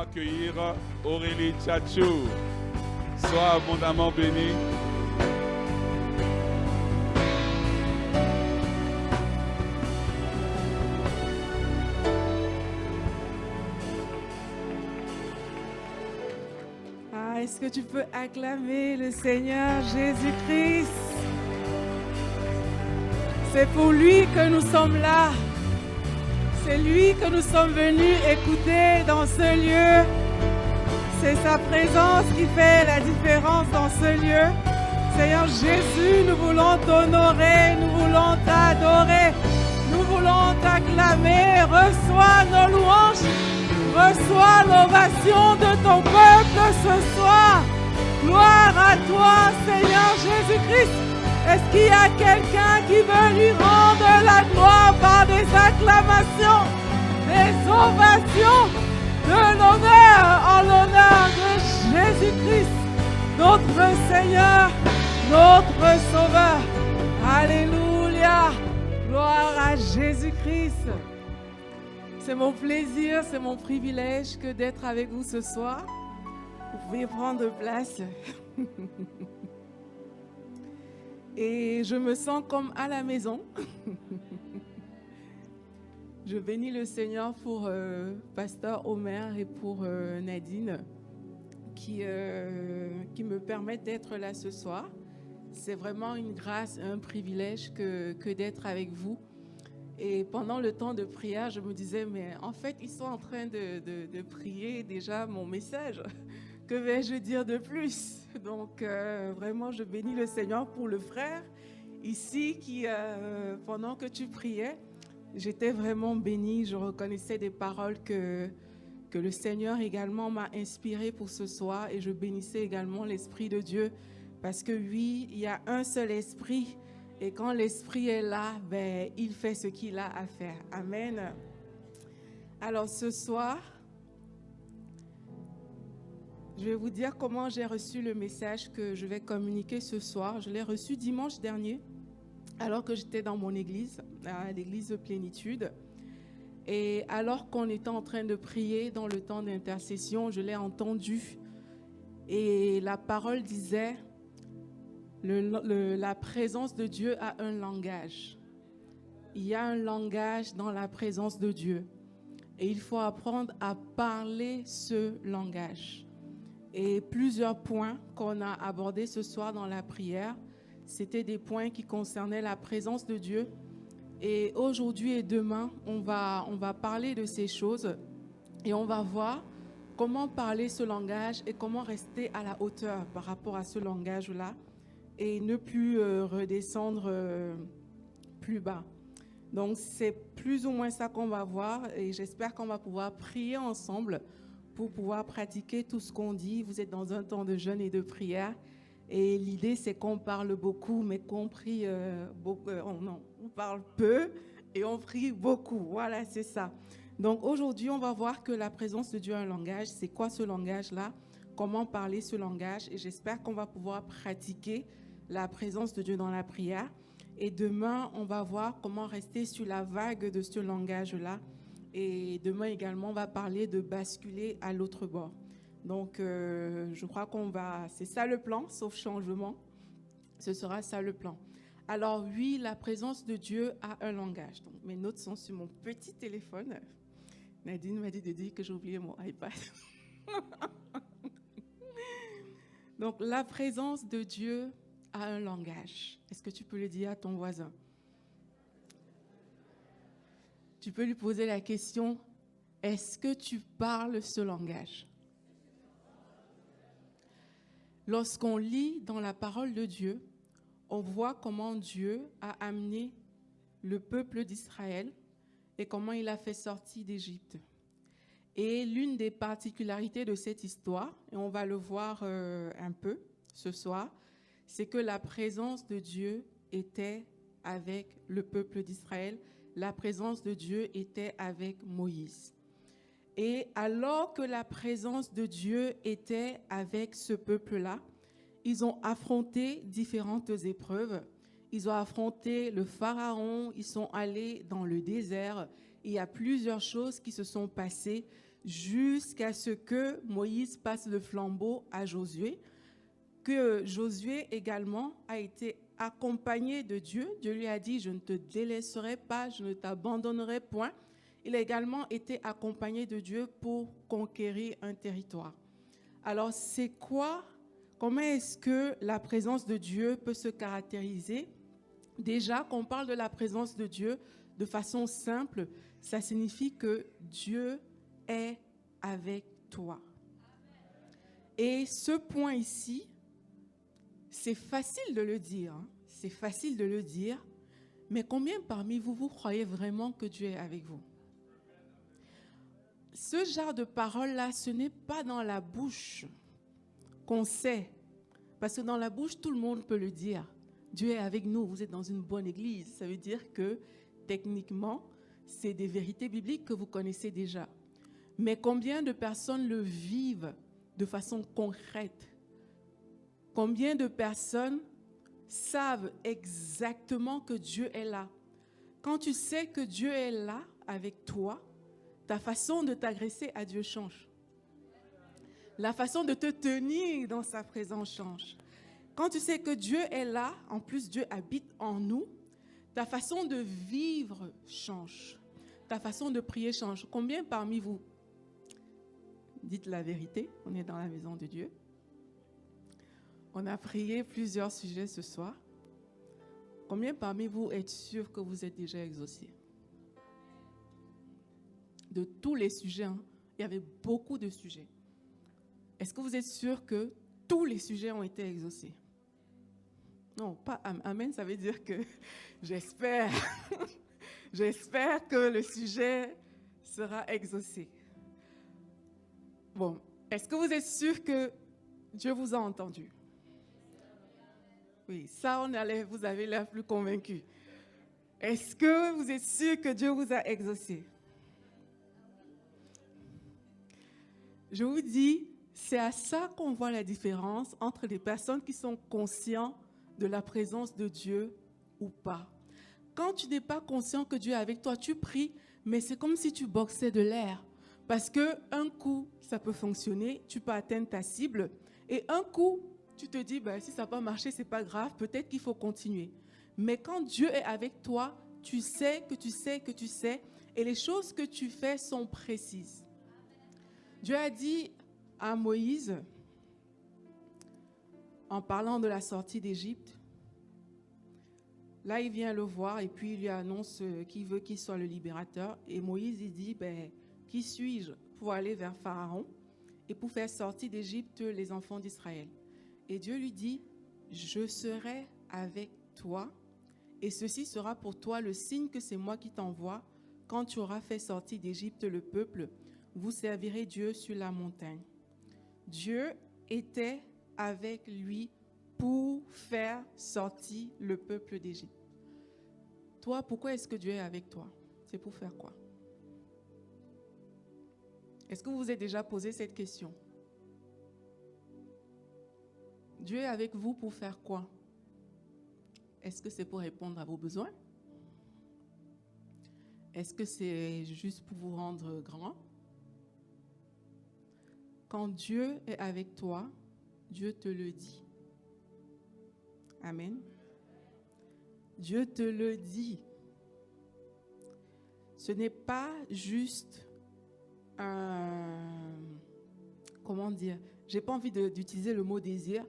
accueillir Aurélie Tchatchou. Sois abondamment bénie. Est-ce que tu peux acclamer le Seigneur Jésus-Christ? C'est pour lui que nous sommes là. C'est lui que nous sommes venus écouter dans ce lieu. C'est sa présence qui fait la différence dans ce lieu. Seigneur Jésus, nous voulons t'honorer, nous voulons t'adorer, nous voulons t'acclamer. Reçois nos louanges, reçois l'ovation de ton peuple ce soir. Gloire à toi, Seigneur Jésus-Christ. Est-ce qu'il y a quelqu'un qui veut lui rendre la gloire par des acclamations, des ovations, de l'honneur en l'honneur de Jésus-Christ, notre Seigneur, notre Sauveur. Alléluia, gloire à Jésus-Christ. C'est mon plaisir, c'est mon privilège que d'être avec vous ce soir. Vous pouvez prendre place. Et je me sens comme à la maison. Je bénis le Seigneur pour Pasteur Omer et pour Nadine qui me permettent d'être là ce soir. C'est vraiment une grâce, un privilège que d'être avec vous. Et pendant le temps de prière, je me disais, mais en fait, ils sont en train de prier déjà mon message. Que vais-je dire de plus? Donc, vraiment, je bénis le Seigneur pour le frère ici qui, pendant que tu priais, j'étais vraiment bénie. Je reconnaissais des paroles que le Seigneur également m'a inspiré pour ce soir et je bénissais également l'Esprit de Dieu parce que oui, il y a un seul Esprit et quand l'Esprit est là, ben, il fait ce qu'il a à faire. Amen. Alors, ce soir, je vais vous dire comment j'ai reçu le message que je vais communiquer ce soir. Je l'ai reçu dimanche dernier, alors que j'étais dans mon église, à l'église de Plénitude. Et alors qu'on était en train de prier dans le temps d'intercession, je l'ai entendu. Et la parole disait, la présence de Dieu a un langage. Il y a un langage dans la présence de Dieu. Et il faut apprendre à parler ce langage. Et plusieurs points qu'on a abordés ce soir dans la prière, c'était des points qui concernaient la présence de Dieu. Et aujourd'hui et demain, on va parler de ces choses et on va voir comment parler ce langage et comment rester à la hauteur par rapport à ce langage-là et ne plus redescendre plus bas. Donc, c'est plus ou moins ça qu'on va voir et j'espère qu'on va pouvoir prier ensemble pour pouvoir pratiquer tout ce qu'on dit. Vous êtes dans un temps de jeûne et de prière. Et l'idée, c'est qu'on parle beaucoup, mais qu'on prie beaucoup. On parle peu et on prie beaucoup. Voilà, c'est ça. Donc aujourd'hui, on va voir que la présence de Dieu a un langage. C'est quoi ce langage-là? Comment parler ce langage? Et j'espère qu'on va pouvoir pratiquer la présence de Dieu dans la prière. Et demain, on va voir comment rester sur la vague de ce langage-là. Et demain également, on va parler de basculer à l'autre bord. Donc, je crois c'est ça le plan, sauf changement. Ce sera ça le plan. Alors oui, la présence de Dieu a un langage. Donc, mes notes sont sur mon petit téléphone. Nadine m'a dit de dire que j'ai oublié mon iPad. Donc, la présence de Dieu a un langage. Est-ce que tu peux le dire à ton voisin? Tu peux lui poser la question, est-ce que tu parles ce langage? Lorsqu'on lit dans la parole de Dieu, on voit comment Dieu a amené le peuple d'Israël et comment il a fait sortir d'Égypte. Et l'une des particularités de cette histoire, et on va le voir un peu ce soir, c'est que la présence de Dieu était avec le peuple d'Israël. La présence de Dieu était avec Moïse. Et alors que la présence de Dieu était avec ce peuple-là, ils ont affronté différentes épreuves. Ils ont affronté le Pharaon, ils sont allés dans le désert. Il y a plusieurs choses qui se sont passées jusqu'à ce que Moïse passe le flambeau à Josué, que Josué également a été accompagné de Dieu. Dieu lui a dit, je ne te délaisserai pas, je ne t'abandonnerai point. Il a également été accompagné de Dieu pour conquérir un territoire. Alors, comment est-ce que la présence de Dieu peut se caractériser? Déjà, quand on parle de la présence de Dieu de façon simple, ça signifie que Dieu est avec toi. Et ce point ici, c'est facile de le dire, c'est facile de le dire, mais combien parmi vous, vous croyez vraiment que Dieu est avec vous? Ce genre de parole-là, ce n'est pas dans la bouche qu'on sait, parce que dans la bouche, tout le monde peut le dire. Dieu est avec nous, vous êtes dans une bonne église. Ça veut dire que, techniquement, c'est des vérités bibliques que vous connaissez déjà. Mais combien de personnes le vivent de façon concrète? Combien de personnes savent exactement que Dieu est là? Quand tu sais que Dieu est là avec toi, ta façon de t'agresser à Dieu change. La façon de te tenir dans sa présence change. Quand tu sais que Dieu est là, en plus Dieu habite en nous, ta façon de vivre change. Ta façon de prier change. Combien parmi vous, dites la vérité, on est dans la maison de Dieu. On a prié plusieurs sujets ce soir. Combien parmi vous êtes sûr que vous êtes déjà exaucés? De tous les sujets, il y avait beaucoup de sujets. Est-ce que vous êtes sûr que tous les sujets ont été exaucés? Non, pas amen, ça veut dire que j'espère. J'espère que le sujet sera exaucé. Bon, est-ce que vous êtes sûr que Dieu vous a entendu? Oui, ça, vous avez l'air plus convaincu. Est-ce que vous êtes sûr que Dieu vous a exaucé? Je vous dis, c'est à ça qu'on voit la différence entre les personnes qui sont conscientes de la présence de Dieu ou pas. Quand tu n'es pas conscient que Dieu est avec toi, tu pries, mais c'est comme si tu boxais de l'air. Parce qu'un coup, ça peut fonctionner, tu peux atteindre ta cible, et un coup, tu te dis, si ça n'a pas marché, ce n'est pas grave, peut-être qu'il faut continuer. Mais quand Dieu est avec toi, tu sais que tu sais que tu sais, et les choses que tu fais sont précises. Dieu a dit à Moïse, en parlant de la sortie d'Égypte, là il vient le voir et puis il lui annonce qu'il veut qu'il soit le libérateur. Et Moïse il dit, qui suis-je pour aller vers Pharaon et pour faire sortir d'Égypte les enfants d'Israël? Et Dieu lui dit, je serai avec toi et ceci sera pour toi le signe que c'est moi qui t'envoie. Quand tu auras fait sortir d'Égypte le peuple, vous servirez Dieu sur la montagne. Dieu était avec lui pour faire sortir le peuple d'Égypte. Toi, pourquoi est-ce que Dieu est avec toi? C'est pour faire quoi? Est-ce que vous vous êtes déjà posé cette question? Dieu est avec vous pour faire quoi? Est-ce que c'est pour répondre à vos besoins? Est-ce que c'est juste pour vous rendre grand? Quand Dieu est avec toi, Dieu te le dit. Amen. Dieu te le dit. Ce n'est pas juste comment dire, j'ai pas envie d'utiliser le mot désir,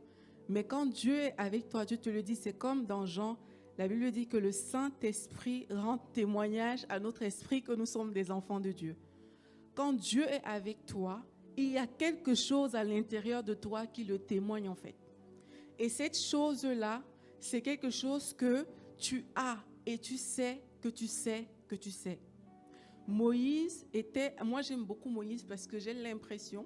mais quand Dieu est avec toi, Dieu te le dit. C'est comme dans Jean, la Bible dit que le Saint-Esprit rend témoignage à notre esprit que nous sommes des enfants de Dieu. Quand Dieu est avec toi, il y a quelque chose à l'intérieur de toi qui le témoigne en fait. Et cette chose-là, c'est quelque chose que tu as et tu sais que tu sais que tu sais. Moïse était... Moi, j'aime beaucoup Moïse parce que j'ai l'impression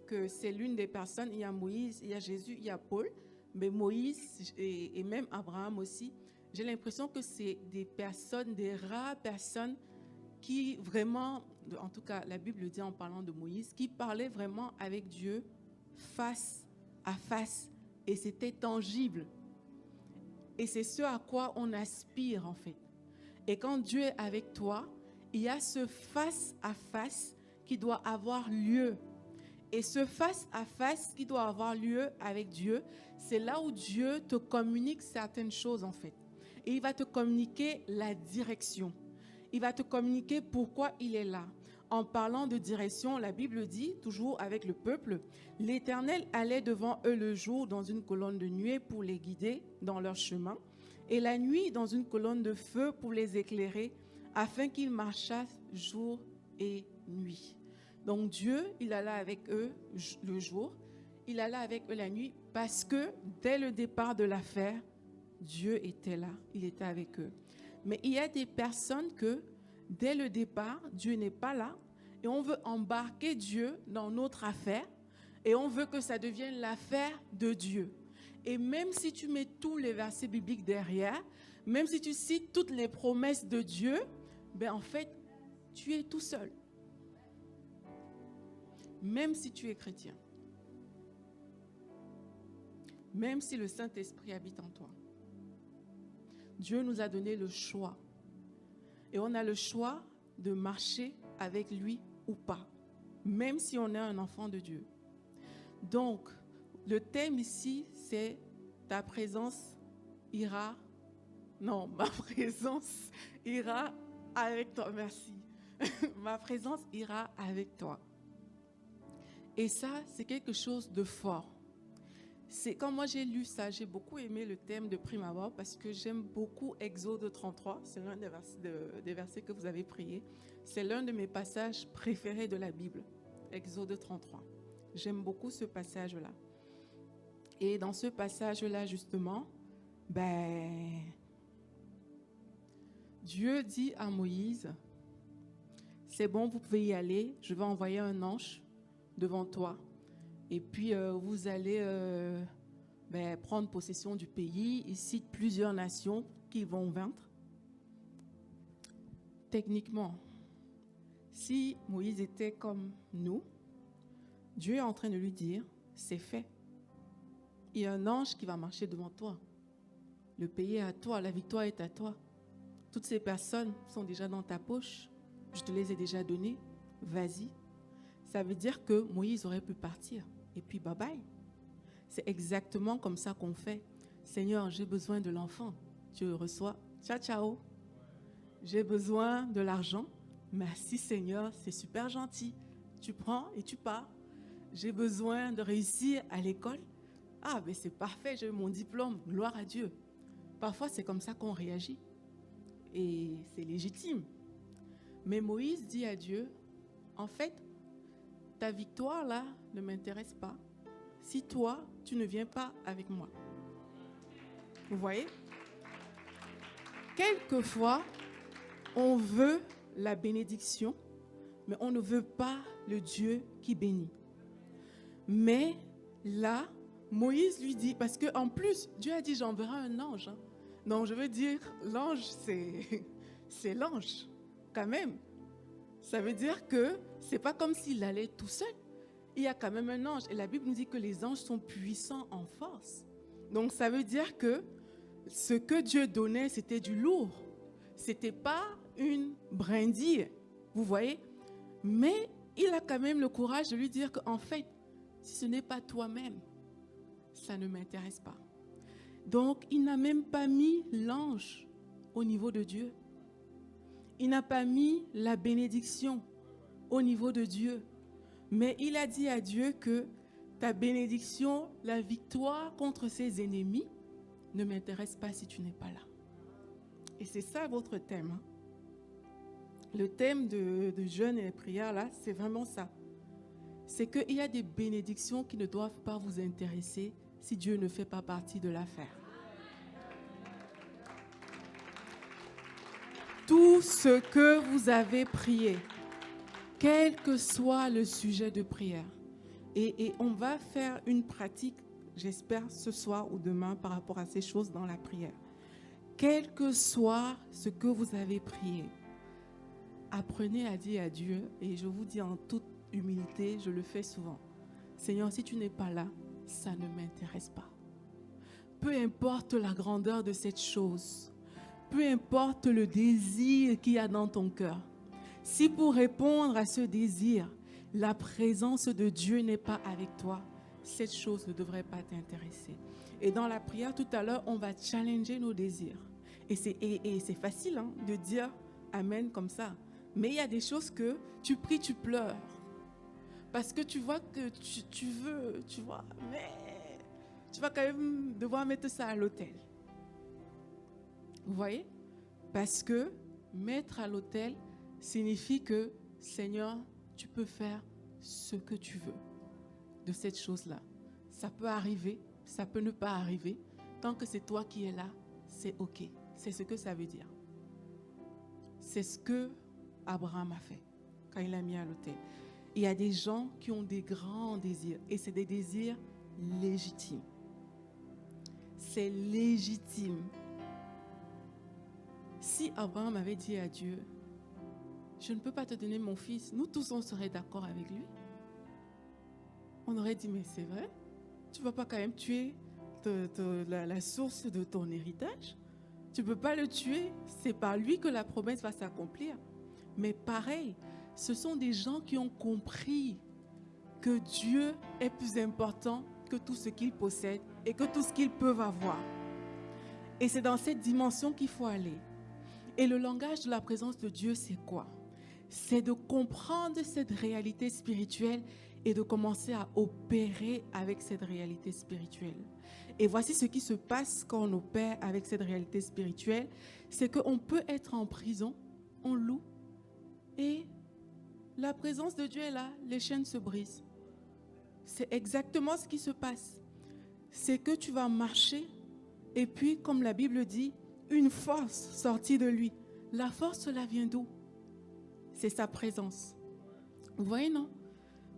que c'est l'une des personnes. Il y a Moïse, il y a Jésus, il y a Paul, mais Moïse et même Abraham aussi, j'ai l'impression que c'est des personnes, des rares personnes qui vraiment, en tout cas la Bible dit en parlant de Moïse, qui parlaient vraiment avec Dieu face à face et c'était tangible. Et c'est ce à quoi on aspire en fait. Et quand Dieu est avec toi, il y a ce face à face qui doit avoir lieu. Et ce face-à-face qui doit avoir lieu avec Dieu, c'est là où Dieu te communique certaines choses en fait. Et il va te communiquer la direction. Il va te communiquer pourquoi il est là. En parlant de direction, la Bible dit, toujours avec le peuple, « L'Éternel allait devant eux le jour dans une colonne de nuée pour les guider dans leur chemin, et la nuit dans une colonne de feu pour les éclairer, afin qu'ils marchassent jour et nuit. » Donc Dieu, il allait avec eux le jour, il allait avec eux la nuit, parce que dès le départ de l'affaire, Dieu était là, il était avec eux. Mais il y a des personnes que, dès le départ, Dieu n'est pas là, et on veut embarquer Dieu dans notre affaire, et on veut que ça devienne l'affaire de Dieu. Et même si tu mets tous les versets bibliques derrière, même si tu cites toutes les promesses de Dieu, ben en fait, tu es tout seul. Même si tu es chrétien. Même si le Saint-Esprit habite en toi. Dieu nous a donné le choix. Et on a le choix de marcher avec lui ou pas. Même si on est un enfant de Dieu. Donc, le thème ici, c'est ta présence ira. Non, ma présence ira avec toi. Merci. Ma présence ira avec toi. Et ça, c'est quelque chose de fort. C'est quand moi j'ai lu ça, j'ai beaucoup aimé le thème de prime abord parce que j'aime beaucoup Exode 33. C'est l'un des versets que vous avez prié. C'est l'un de mes passages préférés de la Bible. Exode 33. J'aime beaucoup ce passage-là. Et dans ce passage-là, justement, Dieu dit à Moïse, c'est bon, vous pouvez y aller, je vais envoyer un ange devant toi. Et puis, vous allez prendre possession du pays. Il cite plusieurs nations qui vont vaincre. Techniquement, si Moïse était comme nous, Dieu est en train de lui dire, c'est fait. Il y a un ange qui va marcher devant toi. Le pays est à toi, la victoire est à toi. Toutes ces personnes sont déjà dans ta poche. Je te les ai déjà données. Vas-y. Ça veut dire que Moïse aurait pu partir. Et puis, bye bye. C'est exactement comme ça qu'on fait. Seigneur, j'ai besoin de l'enfant. Tu le reçois. Ciao, ciao. J'ai besoin de l'argent. Merci, Seigneur. C'est super gentil. Tu prends et tu pars. J'ai besoin de réussir à l'école. Ah, mais c'est parfait. J'ai eu mon diplôme. Gloire à Dieu. Parfois, c'est comme ça qu'on réagit. Et c'est légitime. Mais Moïse dit à Dieu, en fait, ta victoire là ne m'intéresse pas si toi, tu ne viens pas avec moi. Vous voyez? Quelquefois, on veut la bénédiction, mais on ne veut pas le Dieu qui bénit. Mais là, Moïse lui dit, parce qu'en plus, Dieu a dit, j'enverrai un ange. Non, je veux dire, l'ange, c'est l'ange, quand même. Ça veut dire que c'est pas comme s'il allait tout seul. Il y a quand même un ange. Et la Bible nous dit que les anges sont puissants en force. Donc ça veut dire que ce que Dieu donnait, c'était du lourd. C'était pas une brindille. Vous voyez? Mais il a quand même le courage de lui dire qu'en fait, si ce n'est pas toi-même, ça ne m'intéresse pas. Donc il n'a même pas mis l'ange au niveau de Dieu. Il n'a pas mis la bénédiction au niveau de Dieu. Mais il a dit à Dieu que ta bénédiction, la victoire contre ses ennemis, ne m'intéresse pas si tu n'es pas là. Et c'est ça votre thème. Hein? Le thème de jeûne et de prière, là, c'est vraiment ça. C'est qu'il y a des bénédictions qui ne doivent pas vous intéresser si Dieu ne fait pas partie de l'affaire. Tout ce que vous avez prié, quel que soit le sujet de prière, et on va faire une pratique, j'espère ce soir ou demain par rapport à ces choses dans la prière. Quel que soit ce que vous avez prié, apprenez à dire à Dieu, et je vous dis en toute humilité, je le fais souvent, Seigneur, si tu n'es pas là, ça ne m'intéresse pas. Peu importe la grandeur de cette chose, peu importe le désir qu'il y a dans ton cœur, si pour répondre à ce désir, la présence de Dieu n'est pas avec toi, cette chose ne devrait pas t'intéresser. Et dans la prière tout à l'heure, on va challenger nos désirs. Et c'est facile de dire Amen comme ça. Mais il y a des choses que tu pries, tu pleures. Parce que tu vois que tu veux, tu vois, mais tu vas quand même devoir mettre ça à l'autel. Vous voyez? Parce que mettre à l'autel signifie que, Seigneur, tu peux faire ce que tu veux de cette chose-là. Ça peut arriver, ça peut ne pas arriver. Tant que c'est toi qui es là, c'est OK. C'est ce que ça veut dire. C'est ce que Abraham a fait quand il a mis à l'autel. Il y a des gens qui ont des grands désirs et c'est des désirs légitimes. C'est légitime. Si Abraham avait dit à Dieu, je ne peux pas te donner mon fils, nous tous on serait d'accord avec lui. On aurait dit, mais c'est vrai, tu ne vas pas quand même tuer la source de ton héritage. Tu ne peux pas le tuer, c'est par lui que la promesse va s'accomplir. Mais pareil, ce sont des gens qui ont compris que Dieu est plus important que tout ce qu'ils possèdent et que tout ce qu'ils peuvent avoir. Et c'est dans cette dimension qu'il faut aller. Et le langage de la présence de Dieu, c'est quoi? C'est de comprendre cette réalité spirituelle et de commencer à opérer avec cette réalité spirituelle. Et voici ce qui se passe quand on opère avec cette réalité spirituelle, c'est qu'on peut être en prison, on loue, et la présence de Dieu est là, les chaînes se brisent. C'est exactement ce qui se passe. C'est que tu vas marcher, et puis, comme la Bible dit, une force sortie de lui. La force, cela vient d'où? C'est sa présence. Vous voyez, non?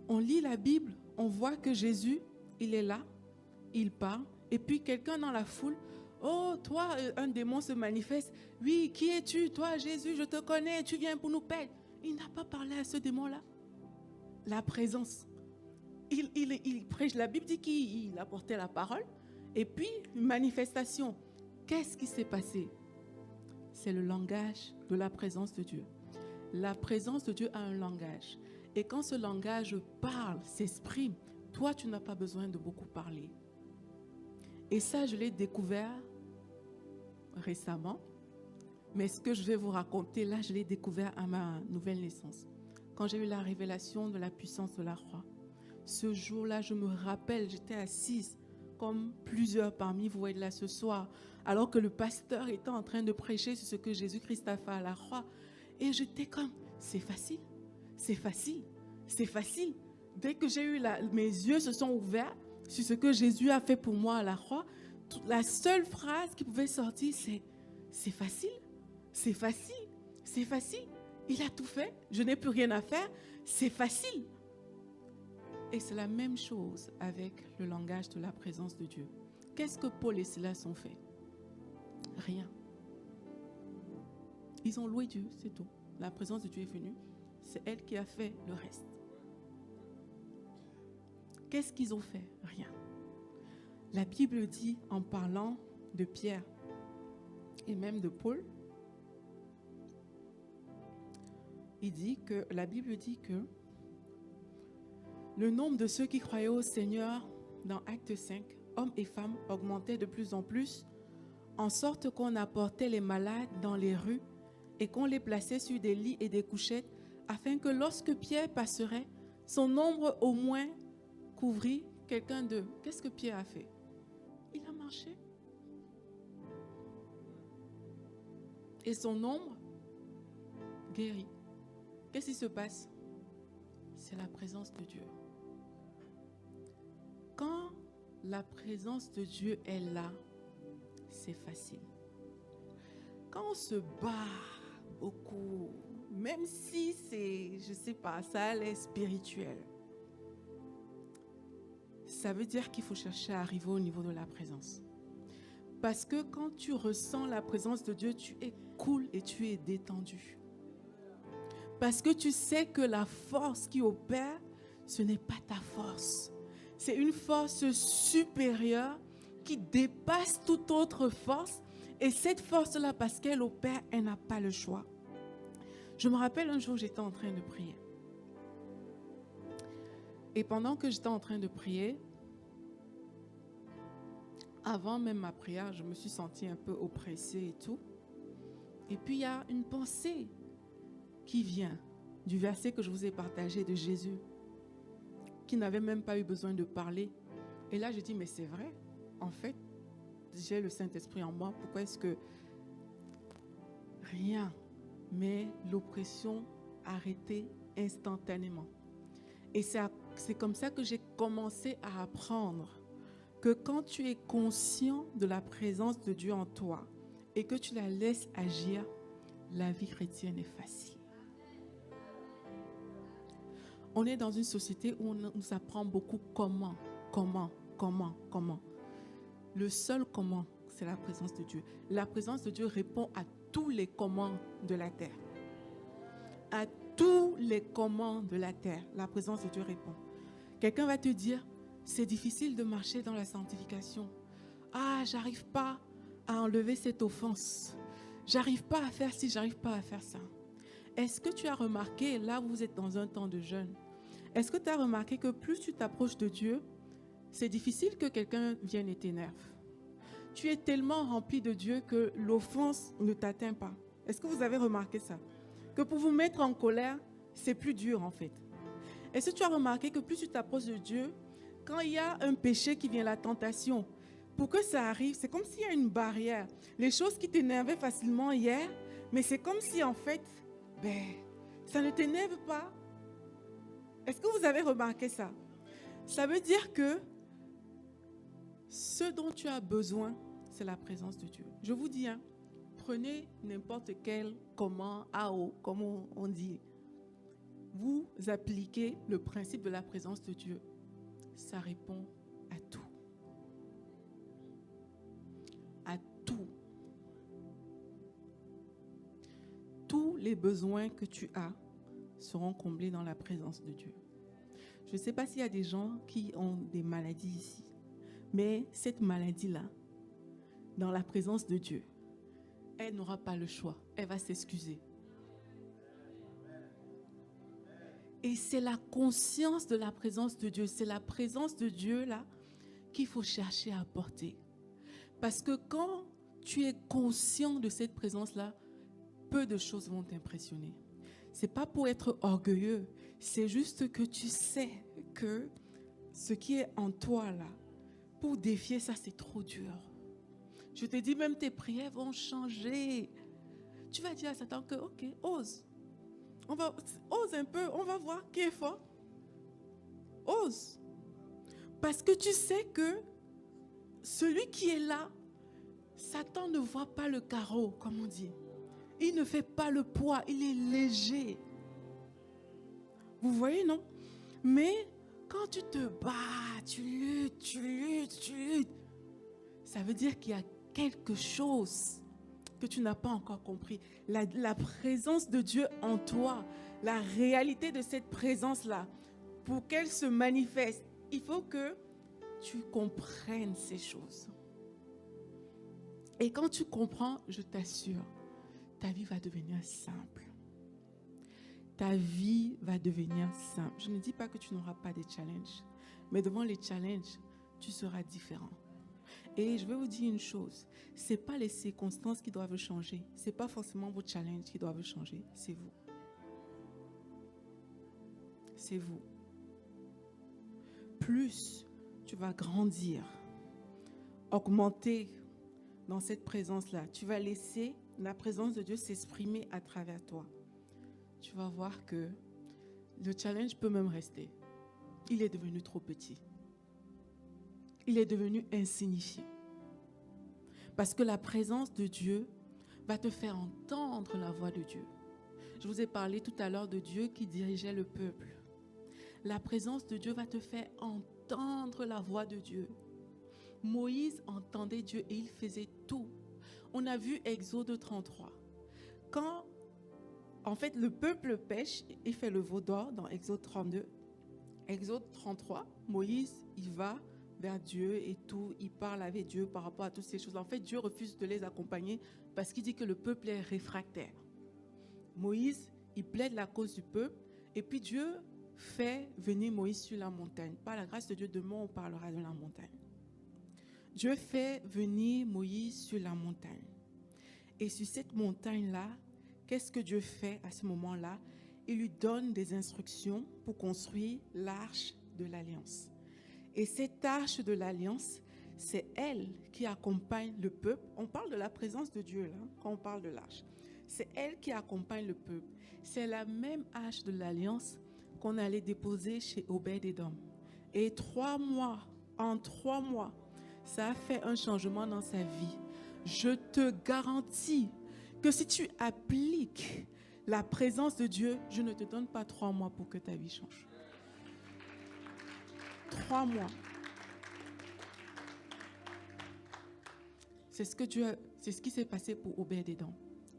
On lit la Bible, on voit que Jésus, il est là, il parle, et puis quelqu'un dans la foule, oh, toi, un démon se manifeste. Oui, qui es-tu? Toi, Jésus, je te connais, tu viens pour nous perdre. Il n'a pas parlé à ce démon-là. La présence. Il prêche, la Bible dit qu'il apportait la parole, et puis une manifestation. Qu'est-ce qui s'est passé? C'est le langage de la présence de Dieu. La présence de Dieu a un langage. Et quand ce langage parle, s'exprime, toi, tu n'as pas besoin de beaucoup parler. Et ça, je l'ai découvert récemment. Mais ce que je vais vous raconter, là, je l'ai découvert à ma nouvelle naissance. Quand j'ai eu la révélation de la puissance de la croix. Ce jour-là, je me rappelle, j'étais assise comme plusieurs parmi vous êtes là ce soir, alors que le pasteur était en train de prêcher sur ce que Jésus-Christ a fait à la croix. Et j'étais comme, c'est facile, c'est facile, c'est facile. Dès que j'ai eu mes yeux se sont ouverts sur ce que Jésus a fait pour moi à la croix, la seule phrase qui pouvait sortir, c'est facile, c'est facile, c'est facile. Il a tout fait, je n'ai plus rien à faire, c'est facile. Et c'est la même chose avec le langage de la présence de Dieu. Qu'est-ce que Paul et Silas ont fait? Rien. Ils ont loué Dieu, c'est tout. La présence de Dieu est venue. C'est elle qui a fait le reste. Qu'est-ce qu'ils ont fait? Rien. La Bible dit, en parlant de Pierre et même de Paul, la Bible dit que le nombre de ceux qui croyaient au Seigneur dans Acte 5, hommes et femmes, augmentait de plus en plus, en sorte qu'on apportait les malades dans les rues et qu'on les plaçait sur des lits et des couchettes, afin que lorsque Pierre passerait, son ombre au moins couvrit quelqu'un d'eux. Qu'est-ce que Pierre a fait? Il a marché. Et son ombre guérit. Qu'est-ce qui se passe? C'est la présence de Dieu. Quand la présence de Dieu est là, c'est facile. Quand on se bat beaucoup, même si c'est, je ne sais pas, ça a l'air spirituel, ça veut dire qu'il faut chercher à arriver au niveau de la présence. Parce que quand tu ressens la présence de Dieu, tu es cool et tu es détendu. Parce que tu sais que la force qui opère, ce n'est pas ta force. C'est une force supérieure qui dépasse toute autre force. Et cette force-là, parce qu'elle opère, elle n'a pas le choix. Je me rappelle un jour, j'étais en train de prier. Et pendant que j'étais en train de prier, avant même ma prière, je me suis sentie un peu oppressée et tout. Et puis il y a une pensée qui vient du verset que je vous ai partagé de Jésus, qui n'avait même pas eu besoin de parler. Et là, je dis, mais c'est vrai, en fait, j'ai le Saint-Esprit en moi. Pourquoi est-ce que rien, mais l'oppression arrêtée instantanément? Et c'est comme ça que j'ai commencé à apprendre que quand tu es conscient de la présence de Dieu en toi et que tu la laisses agir, la vie chrétienne est facile. On est dans une société où on nous apprend beaucoup comment. Le seul comment, c'est la présence de Dieu. La présence de Dieu répond à tous les comment de la terre. À tous les comment de la terre, la présence de Dieu répond. Quelqu'un va te dire, c'est difficile de marcher dans la sanctification. Ah, j'arrive pas à enlever cette offense. J'arrive pas à faire ci, j'arrive pas à faire ça. Est-ce que tu as remarqué, là vous êtes dans un temps de jeûne, est-ce que tu as remarqué que plus tu t'approches de Dieu, c'est difficile que quelqu'un vienne et t'énerve. Tu es tellement rempli de Dieu que l'offense ne t'atteint pas. Est-ce que vous avez remarqué ça? Que pour vous mettre en colère, c'est plus dur en fait. Est-ce que tu as remarqué que plus tu t'approches de Dieu, quand il y a un péché qui vient, la tentation, pour que ça arrive, c'est comme s'il y a une barrière. Les choses qui t'énervaient facilement hier, mais c'est comme si en fait, ça ne t'énerve pas. Est-ce que vous avez remarqué ça? Ça veut dire que ce dont tu as besoin, c'est la présence de Dieu. Je vous dis, prenez n'importe quel comment, comme on dit. Vous appliquez le principe de la présence de Dieu. Ça répond à tout. À tout. Tous les besoins que tu as seront comblés dans la présence de Dieu. Je ne sais pas s'il y a des gens qui ont des maladies ici, mais cette maladie-là, dans la présence de Dieu, elle n'aura pas le choix. Elle va s'excuser. Et c'est la conscience de la présence de Dieu, c'est la présence de Dieu là qu'il faut chercher à apporter. Parce que quand tu es conscient de cette présence-là, peu de choses vont t'impressionner. Ce n'est pas pour être orgueilleux, c'est juste que tu sais que ce qui est en toi là, pour défier ça, c'est trop dur. Je te dis, même tes prières vont changer. Tu vas dire à Satan que, ok, ose. Ose un peu, on va voir qui est fort. Ose. Parce que tu sais que celui qui est là, Satan ne voit pas le carreau, comme on dit. Il ne fait pas le poids, il est léger. Vous voyez, non? Mais quand tu te bats, tu luttes, ça veut dire qu'il y a quelque chose que tu n'as pas encore compris. La présence de Dieu en toi, la réalité de cette présence-là, pour qu'elle se manifeste, il faut que tu comprennes ces choses. Et quand tu comprends, je t'assure, ta vie va devenir simple. Ta vie va devenir simple. Je ne dis pas que tu n'auras pas des challenges, mais devant les challenges, tu seras différent. Et je vais vous dire une chose, ce n'est pas les circonstances qui doivent changer, ce n'est pas forcément vos challenges qui doivent changer, c'est vous. C'est vous. Plus tu vas grandir, augmenter dans cette présence-là, tu vas laisser la présence de Dieu s'exprimer à travers toi. Tu vas voir que le challenge peut même rester. Il est devenu trop petit. Il est devenu insignifiant. Parce que la présence de Dieu va te faire entendre la voix de Dieu. Je vous ai parlé tout à l'heure de Dieu qui dirigeait le peuple. La présence de Dieu va te faire entendre la voix de Dieu. Moïse entendait Dieu et il faisait tout. On a vu Exode 33. Quand, en fait, le peuple pêche, il fait le veau d'or dans Exode 32. Exode 33, Moïse, il va vers Dieu et tout, il parle avec Dieu par rapport à toutes ces choses. En fait, Dieu refuse de les accompagner parce qu'il dit que le peuple est réfractaire. Moïse, il plaide la cause du peuple et puis Dieu fait venir Moïse sur la montagne. Par la grâce de Dieu, demain on parlera de la montagne. Dieu fait venir Moïse sur la montagne. Et sur cette montagne-là, qu'est-ce que Dieu fait à ce moment-là? Il lui donne des instructions pour construire l'arche de l'Alliance. Et cette arche de l'Alliance, c'est elle qui accompagne le peuple. On parle de la présence de Dieu là, quand on parle de l'arche. C'est elle qui accompagne le peuple. C'est la même arche de l'Alliance qu'on allait déposer chez Obed-Édom. Et en 3 mois, ça a fait un changement dans sa vie. Je te garantis que si tu appliques la présence de Dieu, je ne te donne pas 3 mois pour que ta vie change. 3 mois. C'est ce qui s'est passé pour Obed-Édom.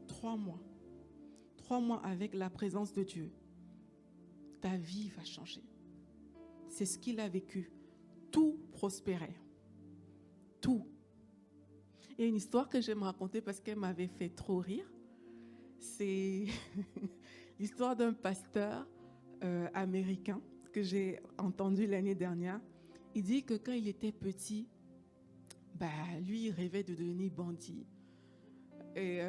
3 mois. 3 mois avec la présence de Dieu. Ta vie va changer. C'est ce qu'il a vécu. Tout prospérait. Tout. Il y a une histoire que j'aime raconter parce qu'elle m'avait fait trop rire. C'est l'histoire d'un pasteur américain que j'ai entendu l'année dernière. Il dit que quand il était petit, lui, il rêvait de devenir bandit. Et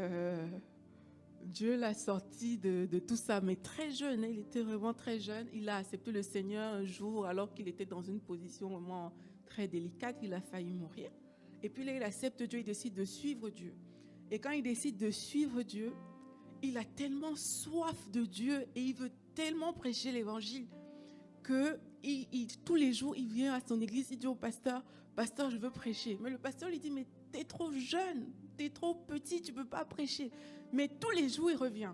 Dieu l'a sorti de tout ça, mais très jeune, il était vraiment très jeune. Il a accepté le Seigneur un jour alors qu'il était dans une position vraiment très délicate. Il a failli mourir. Et puis là, il accepte Dieu, il décide de suivre Dieu. Et quand il décide de suivre Dieu, il a tellement soif de Dieu et il veut tellement prêcher l'évangile que tous les jours, il vient à son église, il dit au pasteur, « Pasteur, je veux prêcher. » Mais le pasteur lui dit, « Mais t'es trop jeune, t'es trop petit, tu ne peux pas prêcher. » Mais tous les jours, il revient.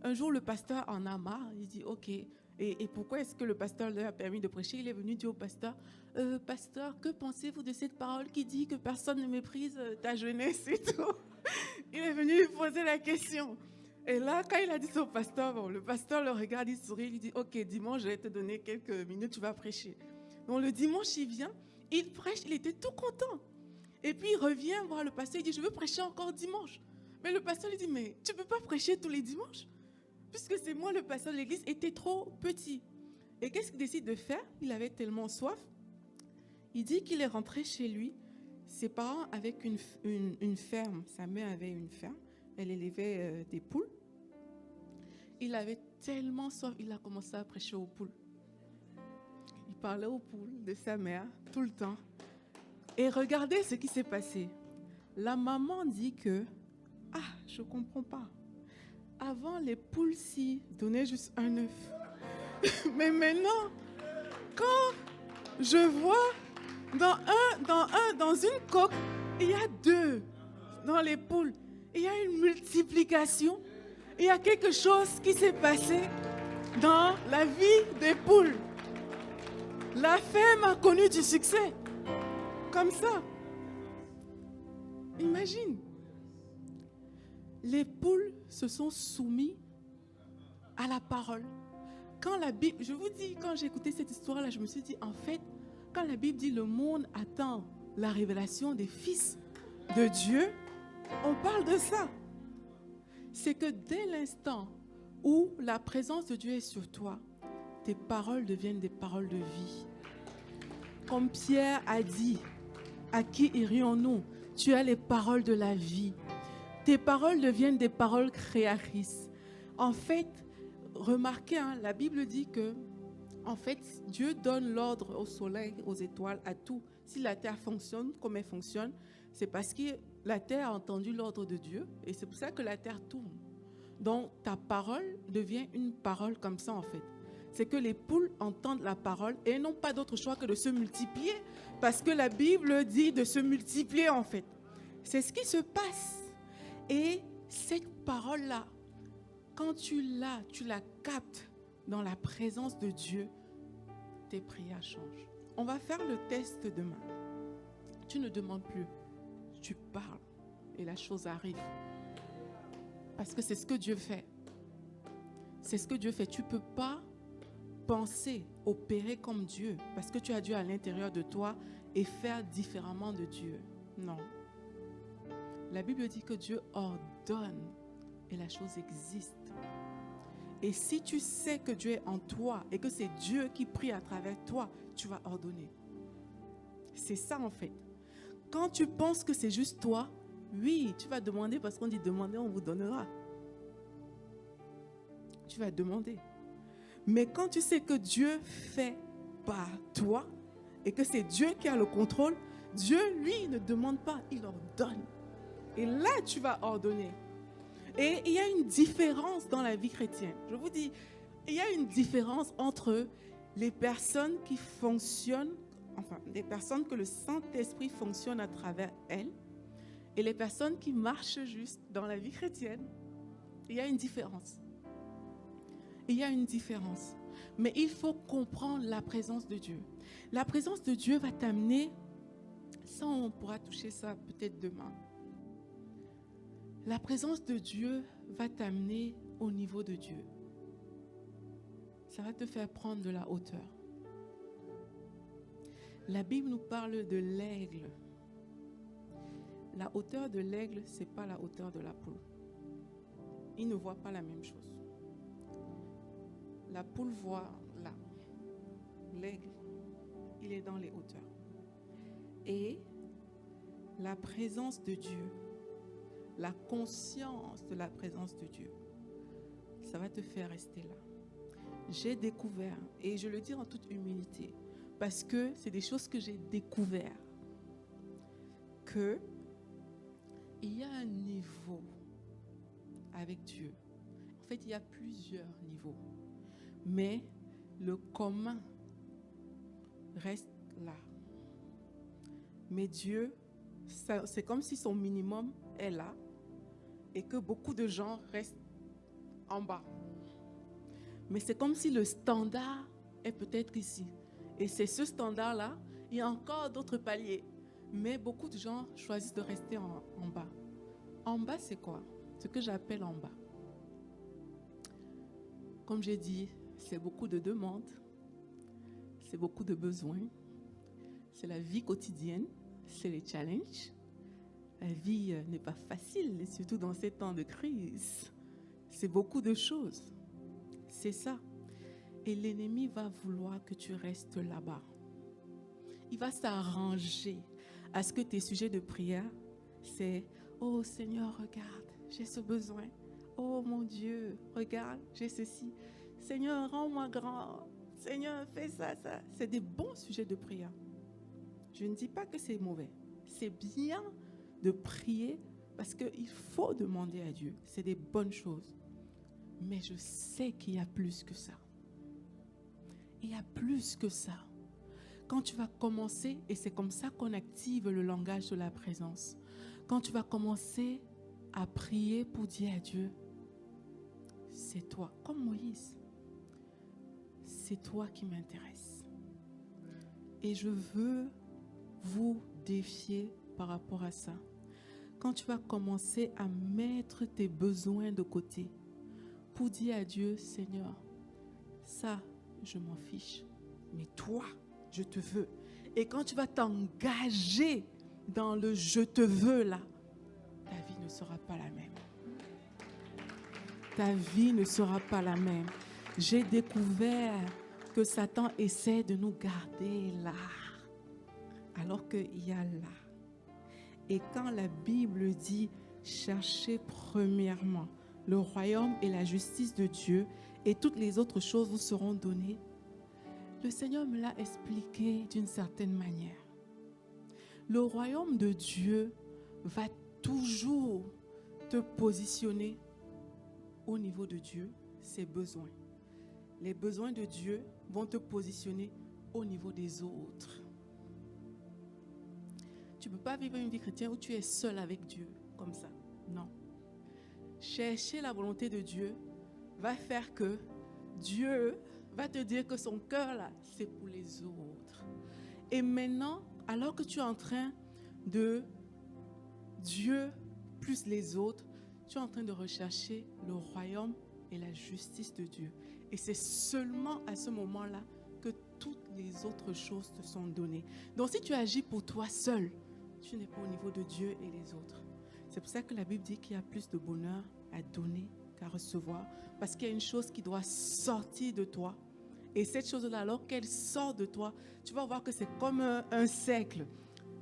Un jour, le pasteur en a marre, il dit, « Ok. » Et pourquoi est-ce que le pasteur lui a permis de prêcher? Il est venu dire au pasteur, « Pasteur, que pensez-vous de cette parole qui dit que personne ne méprise ta jeunesse et tout ?» Il est venu lui poser la question. Et là, quand il a dit ça au pasteur, le pasteur le regarde, il sourit, il dit, « Ok, dimanche, je vais te donner quelques minutes, tu vas prêcher. » Donc le dimanche, il vient, il prêche, il était tout content. Et puis il revient voir le pasteur, il dit, « Je veux prêcher encore dimanche. » Mais le pasteur lui dit, « Mais tu ne peux pas prêcher tous les dimanches, puisque c'est moi le pasteur de l'église, et tu es trop petit. » Et qu'est-ce qu'il décide de faire? Il avait tellement soif. Il dit qu'il est rentré chez lui. Ses parents avaient une ferme. Sa mère avait une ferme. Elle élevait des poules. Il avait tellement soif, il a commencé à prêcher aux poules. Il parlait aux poules de sa mère tout le temps. Et regardez ce qui s'est passé. La maman dit que, « je ne comprends pas. Avant, les poules s'y donnaient juste un œuf. Mais maintenant, quand je vois dans une coque, il y a 2 dans les poules. Il y a une multiplication. Il y a quelque chose qui s'est passé dans la vie des poules. La ferme a connu du succès. Comme ça. Imagine. Les poules se sont soumises à la parole. Quand la Bible, je vous dis, quand j'ai écouté cette histoire-là, je me suis dit, en fait, quand la Bible dit le monde attend la révélation des fils de Dieu, on parle de ça. C'est que dès l'instant où la présence de Dieu est sur toi, tes paroles deviennent des paroles de vie. Comme Pierre a dit, à qui irions-nous? Tu as les paroles de la vie. Tes paroles deviennent des paroles créatrices. En fait, remarquez, la Bible dit que, en fait, Dieu donne l'ordre au soleil, aux étoiles, à tout. Si la terre fonctionne comme elle fonctionne, c'est parce que la terre a entendu l'ordre de Dieu et c'est pour ça que la terre tourne. Donc, ta parole devient une parole comme ça, en fait. C'est que les poules entendent la parole et n'ont pas d'autre choix que de se multiplier parce que la Bible dit de se multiplier, en fait. C'est ce qui se passe. Et cette parole-là, quand tu la captes dans la présence de Dieu, tes prières changent. On va faire le test demain. Tu ne demandes plus, tu parles et la chose arrive. Parce que c'est ce que Dieu fait. C'est ce que Dieu fait. Tu ne peux pas penser, opérer comme Dieu parce que tu as Dieu à l'intérieur de toi et faire différemment de Dieu. Non. La Bible dit que Dieu ordonne et la chose existe. Et si tu sais que Dieu est en toi et que c'est Dieu qui prie à travers toi, tu vas ordonner. C'est ça en fait. Quand tu penses que c'est juste toi, oui, tu vas demander parce qu'on dit demander, on vous donnera. Tu vas demander. Mais quand tu sais que Dieu fait par toi et que c'est Dieu qui a le contrôle, Dieu, lui, ne demande pas, il ordonne. Et là, tu vas ordonner. Et il y a une différence dans la vie chrétienne. Je vous dis, il y a une différence entre les personnes qui fonctionnent, enfin, les personnes que le Saint-Esprit fonctionne à travers elles et les personnes qui marchent juste dans la vie chrétienne. Il y a une différence. Il y a une différence. Mais il faut comprendre la présence de Dieu. La présence de Dieu va t'amener, ça on pourra toucher ça peut-être demain. La présence de Dieu va t'amener au niveau de Dieu. Ça va te faire prendre de la hauteur. La Bible nous parle de l'aigle. La hauteur de l'aigle, ce n'est pas la hauteur de la poule. Il ne voit pas la même chose. La poule voit là. L'aigle, il est dans les hauteurs. Et la présence de Dieu, la conscience de la présence de Dieu, ça va te faire rester là. J'ai découvert, et je le dis en toute humilité, parce que c'est des choses que j'ai découvert, que il y a un niveau avec Dieu. En fait, il y a plusieurs niveaux. Mais le commun reste là. Mais Dieu, c'est comme si son minimum est là et que beaucoup de gens restent en bas. Mais c'est comme si le standard est peut-être ici. Et c'est ce standard-là, il y a encore d'autres paliers. Mais beaucoup de gens choisissent de rester en bas. En bas, c'est quoi? Ce que j'appelle en bas. Comme j'ai dit, c'est beaucoup de demandes, c'est beaucoup de besoins, c'est la vie quotidienne, c'est les challenges. La vie n'est pas facile, surtout dans ces temps de crise. C'est beaucoup de choses. C'est ça. Et l'ennemi va vouloir que tu restes là-bas. Il va s'arranger à ce que tes sujets de prière, c'est « Oh Seigneur, regarde, j'ai ce besoin. Oh mon Dieu, regarde, j'ai ceci. Seigneur, rends-moi grand. Seigneur, fais ça, ça. » C'est des bons sujets de prière. Je ne dis pas que c'est mauvais. C'est bien de prier parce qu'il faut demander à Dieu. C'est des bonnes choses. Mais je sais qu'il y a plus que ça. Il y a plus que ça. Quand tu vas commencer, et c'est comme ça qu'on active le langage de la présence, quand tu vas commencer à prier pour dire à Dieu, c'est toi, comme Moïse, c'est toi qui m'intéresse. Et je veux vous défier par rapport à ça. Quand tu vas commencer à mettre tes besoins de côté pour dire à Dieu, Seigneur, ça, je m'en fiche, mais toi, je te veux. Et quand tu vas t'engager dans le je te veux là, ta vie ne sera pas la même. Ta vie ne sera pas la même. J'ai découvert que Satan essaie de nous garder là, alors qu'il y a là. Et quand la Bible dit cherchez premièrement le royaume et la justice de Dieu et toutes les autres choses vous seront données, le Seigneur me l'a expliqué d'une certaine manière. Le royaume de Dieu va toujours te positionner au niveau de Dieu, ses besoins. Les besoins de Dieu vont te positionner au niveau des autres. Tu ne peux pas vivre une vie chrétienne où tu es seul avec Dieu, comme ça. Non. Chercher la volonté de Dieu va faire que Dieu va te dire que son cœur, là, c'est pour les autres. Et maintenant, alors que tu es en train de Dieu plus les autres, tu es en train de rechercher le royaume et la justice de Dieu. Et c'est seulement à ce moment-là que toutes les autres choses te sont données. Donc si tu agis pour toi seul, tu n'es pas au niveau de Dieu et les autres. C'est pour ça que la Bible dit qu'il y a plus de bonheur à donner qu'à recevoir, parce qu'il y a une chose qui doit sortir de toi. Et cette chose-là, alors qu'elle sort de toi, tu vas voir que c'est comme un cercle.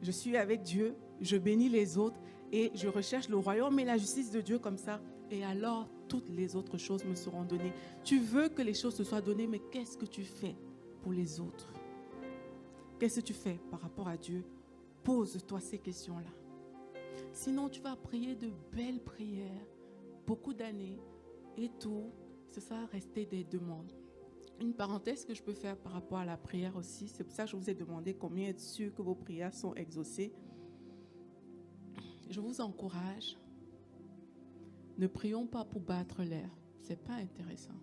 Je suis avec Dieu, je bénis les autres et je recherche le royaume et la justice de Dieu comme ça. Et alors, toutes les autres choses me seront données. Tu veux que les choses te soient données, mais qu'est-ce que tu fais pour les autres? Qu'est-ce que tu fais par rapport à Dieu? Pose-toi ces questions-là. Sinon, tu vas prier de belles prières, beaucoup d'années, et tout, ce sera resté des demandes. Une parenthèse que je peux faire par rapport à la prière aussi, c'est pour ça que je vous ai demandé combien êtes sûr que vos prières sont exaucées. Je vous encourage, ne prions pas pour battre l'air, c'est pas intéressant.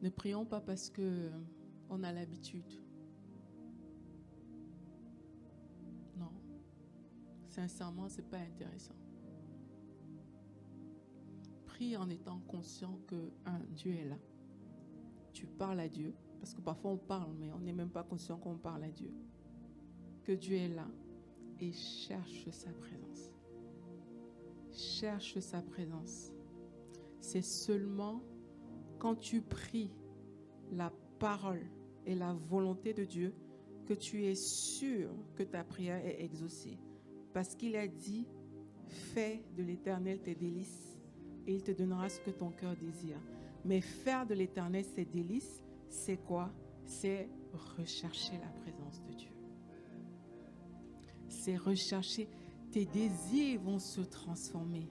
Ne prions pas parce que on a l'habitude. Non, sincèrement, c'est pas intéressant. Prie en étant conscient que Dieu est là. Tu parles à Dieu, parce que parfois on parle, mais on n'est même pas conscient qu'on parle à Dieu. Que Dieu est là et cherche sa présence. Cherche sa présence. C'est seulement quand tu pries la parole et la volonté de Dieu que tu es sûr que ta prière est exaucée. Parce qu'il a dit, fais de l'Éternel tes délices et il te donnera ce que ton cœur désire. Mais faire de l'Éternel ses délices, c'est quoi? C'est rechercher la présence de Dieu. C'est rechercher. Tes désirs vont se transformer.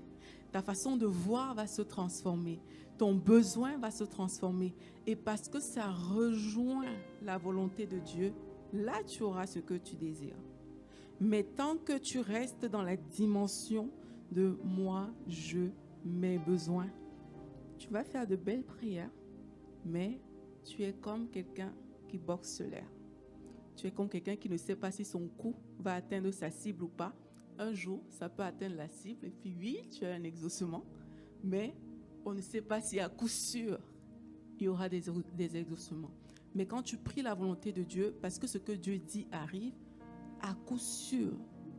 Ta façon de voir va se transformer. Ton besoin va se transformer. Et parce que ça rejoint la volonté de Dieu, là tu auras ce que tu désires. Mais tant que tu restes dans la dimension de moi, mes besoins, tu vas faire de belles prières, mais tu es comme quelqu'un qui boxe l'air. Tu es comme quelqu'un qui ne sait pas si son coup va atteindre sa cible ou pas. Un jour, ça peut atteindre la cible et puis oui, tu as un exaucement, mais on ne sait pas si à coup sûr, il y aura des exaucements. Mais quand tu pries la volonté de Dieu, parce que ce que Dieu dit arrive, à coup sûr,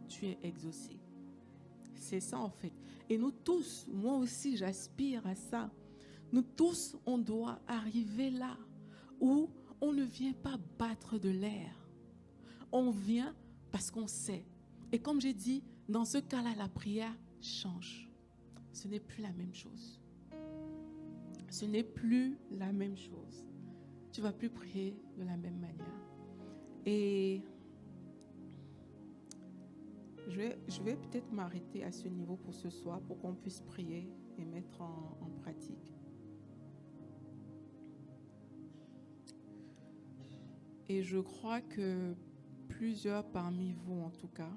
tu es exaucé. C'est ça en fait. Et nous tous, moi aussi, j'aspire à ça. Nous tous, on doit arriver là où on ne vient pas battre de l'air. On vient parce qu'on sait. Et comme j'ai dit, dans ce cas-là, la prière change. Ce n'est plus la même chose. Ce n'est plus la même chose. Tu ne vas plus prier de la même manière. Et je vais peut-être m'arrêter à ce niveau pour ce soir, pour qu'on puisse prier et mettre en pratique. Et je crois que plusieurs parmi vous, en tout cas,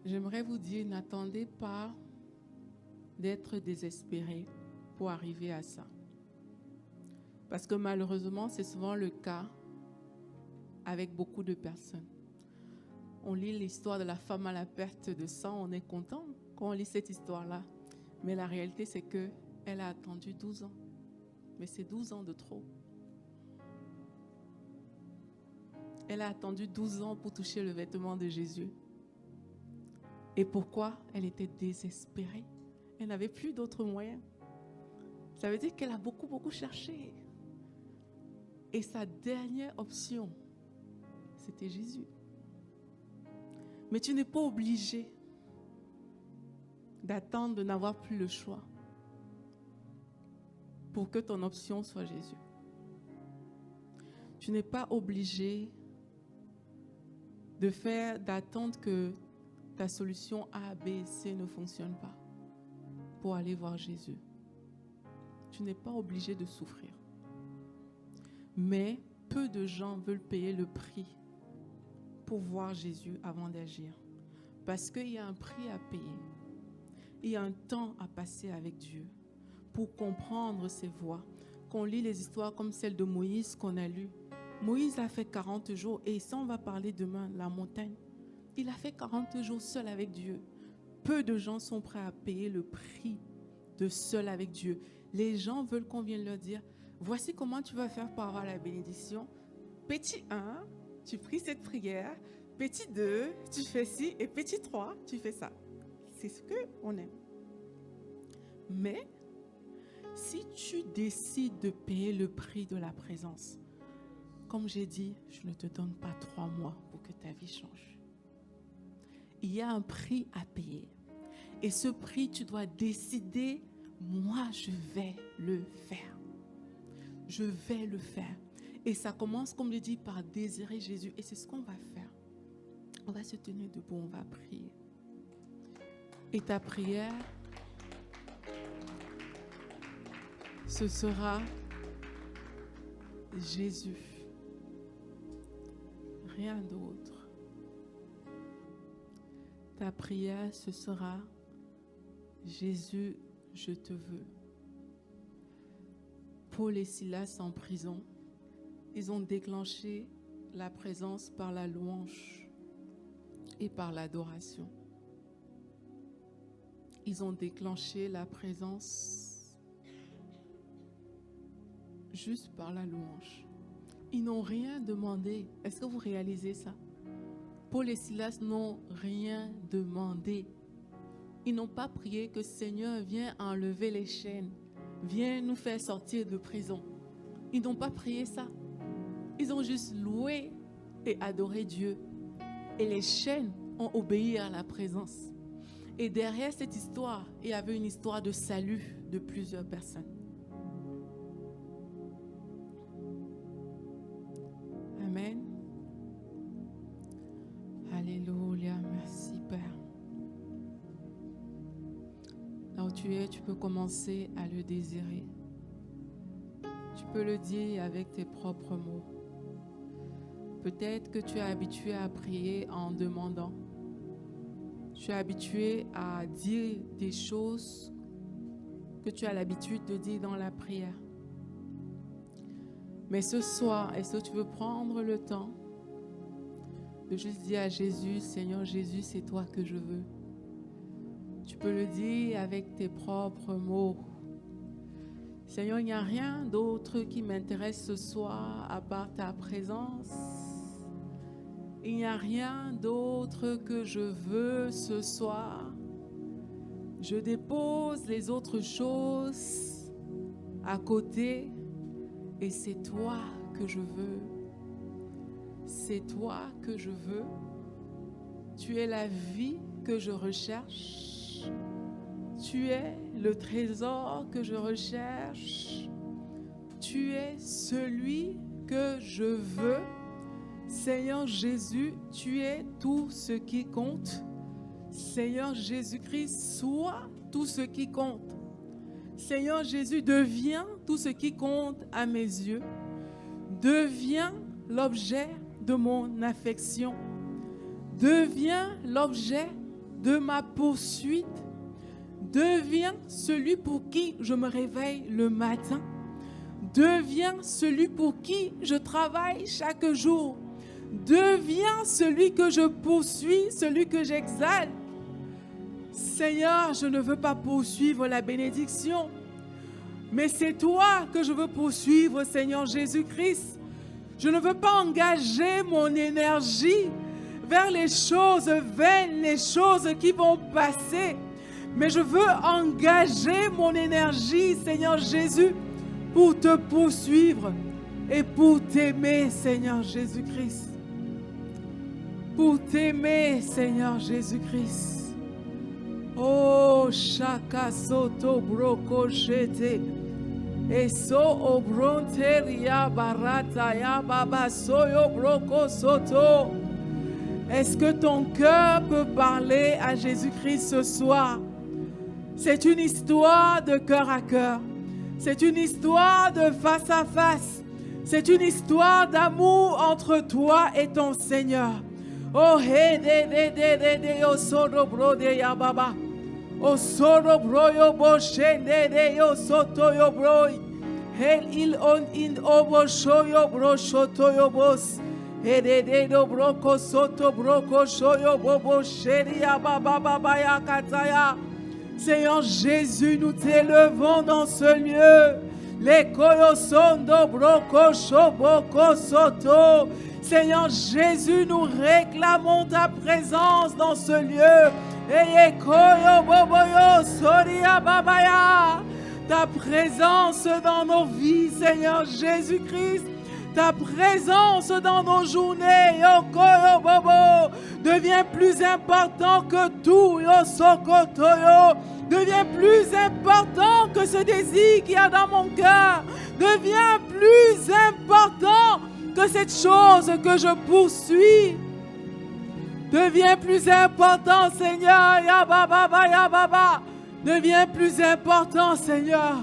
j'aimerais vous dire, n'attendez pas d'être désespéré pour arriver à ça. Parce que malheureusement, c'est souvent le cas avec beaucoup de personnes. On lit l'histoire de la femme à la perte de sang, on est content quand on lit cette histoire-là. Mais la réalité, c'est qu'elle a attendu 12 ans. Mais c'est 12 ans de trop. Elle a attendu 12 ans pour toucher le vêtement de Jésus. Et pourquoi? Elle était désespérée. Elle n'avait plus d'autres moyens. Ça veut dire qu'elle a beaucoup cherché. Et sa dernière option, c'était Jésus. Mais tu n'es pas obligé d'attendre de n'avoir plus le choix pour que ton option soit Jésus. Tu n'es pas obligé d'attendre que ta solution A, B, C ne fonctionne pas pour aller voir Jésus. Tu n'es pas obligé de souffrir. Mais peu de gens veulent payer le prix pour voir Jésus avant d'agir. Parce qu'il y a un prix à payer. Il y a un temps à passer avec Dieu pour comprendre ses voies. Qu'on lit les histoires comme celle de Moïse qu'on a lue. Moïse a fait 40 jours et ça on va parler demain, la montagne. Il a fait 40 jours seul avec Dieu. Peu de gens sont prêts à payer le prix de seul avec Dieu. Les gens veulent qu'on vienne leur dire, voici comment tu vas faire pour avoir la bénédiction. Petit 1, tu pries cette prière. Petit 2, tu fais ci. Et petit 3, tu fais ça. C'est ce qu'on aime. Mais, si tu décides de payer le prix de la présence, comme j'ai dit, je ne te donne pas 3 mois pour que ta vie change. Il y a un prix à payer. Et ce prix, tu dois décider, moi, je vais le faire. Je vais le faire. Et ça commence, comme je dis, par désirer Jésus. Et c'est ce qu'on va faire. On va se tenir debout, on va prier. Et ta prière, ce sera Jésus. Rien d'autre. Ta prière, ce sera Jésus, je te veux. Paul et Silas en prison, ils ont déclenché la présence par la louange et par l'adoration. Ils ont déclenché la présence juste par la louange. Ils n'ont rien demandé. Est-ce que vous réalisez ça? Paul et Silas n'ont rien demandé. Ils n'ont pas prié que Seigneur viens enlever les chaînes, viens nous faire sortir de prison. Ils n'ont pas prié ça. Ils ont juste loué et adoré Dieu. Et les chaînes ont obéi à la présence. Et derrière cette histoire, il y avait une histoire de salut de plusieurs personnes. Amen. Alléluia. Merci Père. Là où tu es, tu peux commencer à le désirer. Tu peux le dire avec tes propres mots. Peut-être que tu es habitué à prier en demandant. Tu es habitué à dire des choses que tu as l'habitude de dire dans la prière. Mais ce soir, est-ce que tu veux prendre le temps de juste dire à Jésus, Seigneur Jésus, c'est toi que je veux. Tu peux le dire avec tes propres mots. Seigneur, il n'y a rien d'autre qui m'intéresse ce soir à part ta présence. Il n'y a rien d'autre que je veux ce soir. Je dépose les autres choses à côté et c'est toi que je veux. C'est toi que je veux. Tu es la vie que je recherche. Tu es le trésor que je recherche. Tu es celui que je veux. Seigneur Jésus, tu es tout ce qui compte. Seigneur Jésus-Christ, sois tout ce qui compte. Seigneur Jésus, deviens tout ce qui compte à mes yeux. Deviens l'objet de mon affection. Deviens l'objet de ma poursuite. Deviens celui pour qui je me réveille le matin. Deviens celui pour qui je travaille chaque jour. Deviens celui que je poursuis, celui que j'exalte. Seigneur, je ne veux pas poursuivre la bénédiction, mais c'est toi que je veux poursuivre, Seigneur Jésus-Christ. Je ne veux pas engager mon énergie vers les choses vaines, les choses qui vont passer, mais je veux engager mon énergie, Seigneur Jésus, pour te poursuivre et pour t'aimer, Seigneur Jésus-Christ. Pour t'aimer, Seigneur Jésus-Christ. Oh, Shaka Soto Broko Shete. Eso Obronte Ria Barata Ya Baba Soyo Broko Soto. Est-ce que ton cœur peut parler à Jésus-Christ ce soir? C'est une histoire de cœur à cœur. C'est une histoire de face à face. C'est une histoire d'amour entre toi et ton Seigneur. Oh, hey, de, oh, soro bro de ya baba. Oh, soro bro yo bo shende de yo soto yo bro. Hel il on in obo sho yo bro shoto yo bos. He de do bro ko soto bro ko sho yo bobo sheri ya baba baba ya kataya. Seigneur Jésus, nous t'élevons dans ce lieu. Les koyosondo broko shoboko soto. Seigneur Jésus, nous réclamons ta présence dans ce lieu. Eye koyo boboyo soria babaya. Ta présence dans nos vies, Seigneur Jésus-Christ. Ta présence dans nos journées, Yoko Bobo, devient plus important que tout, Yosokotoyo, devient plus important que ce désir qu'il y a dans mon cœur, devient plus important que cette chose que je poursuis, devient plus important, Seigneur, Yababa, Yababa, devient plus important, Seigneur.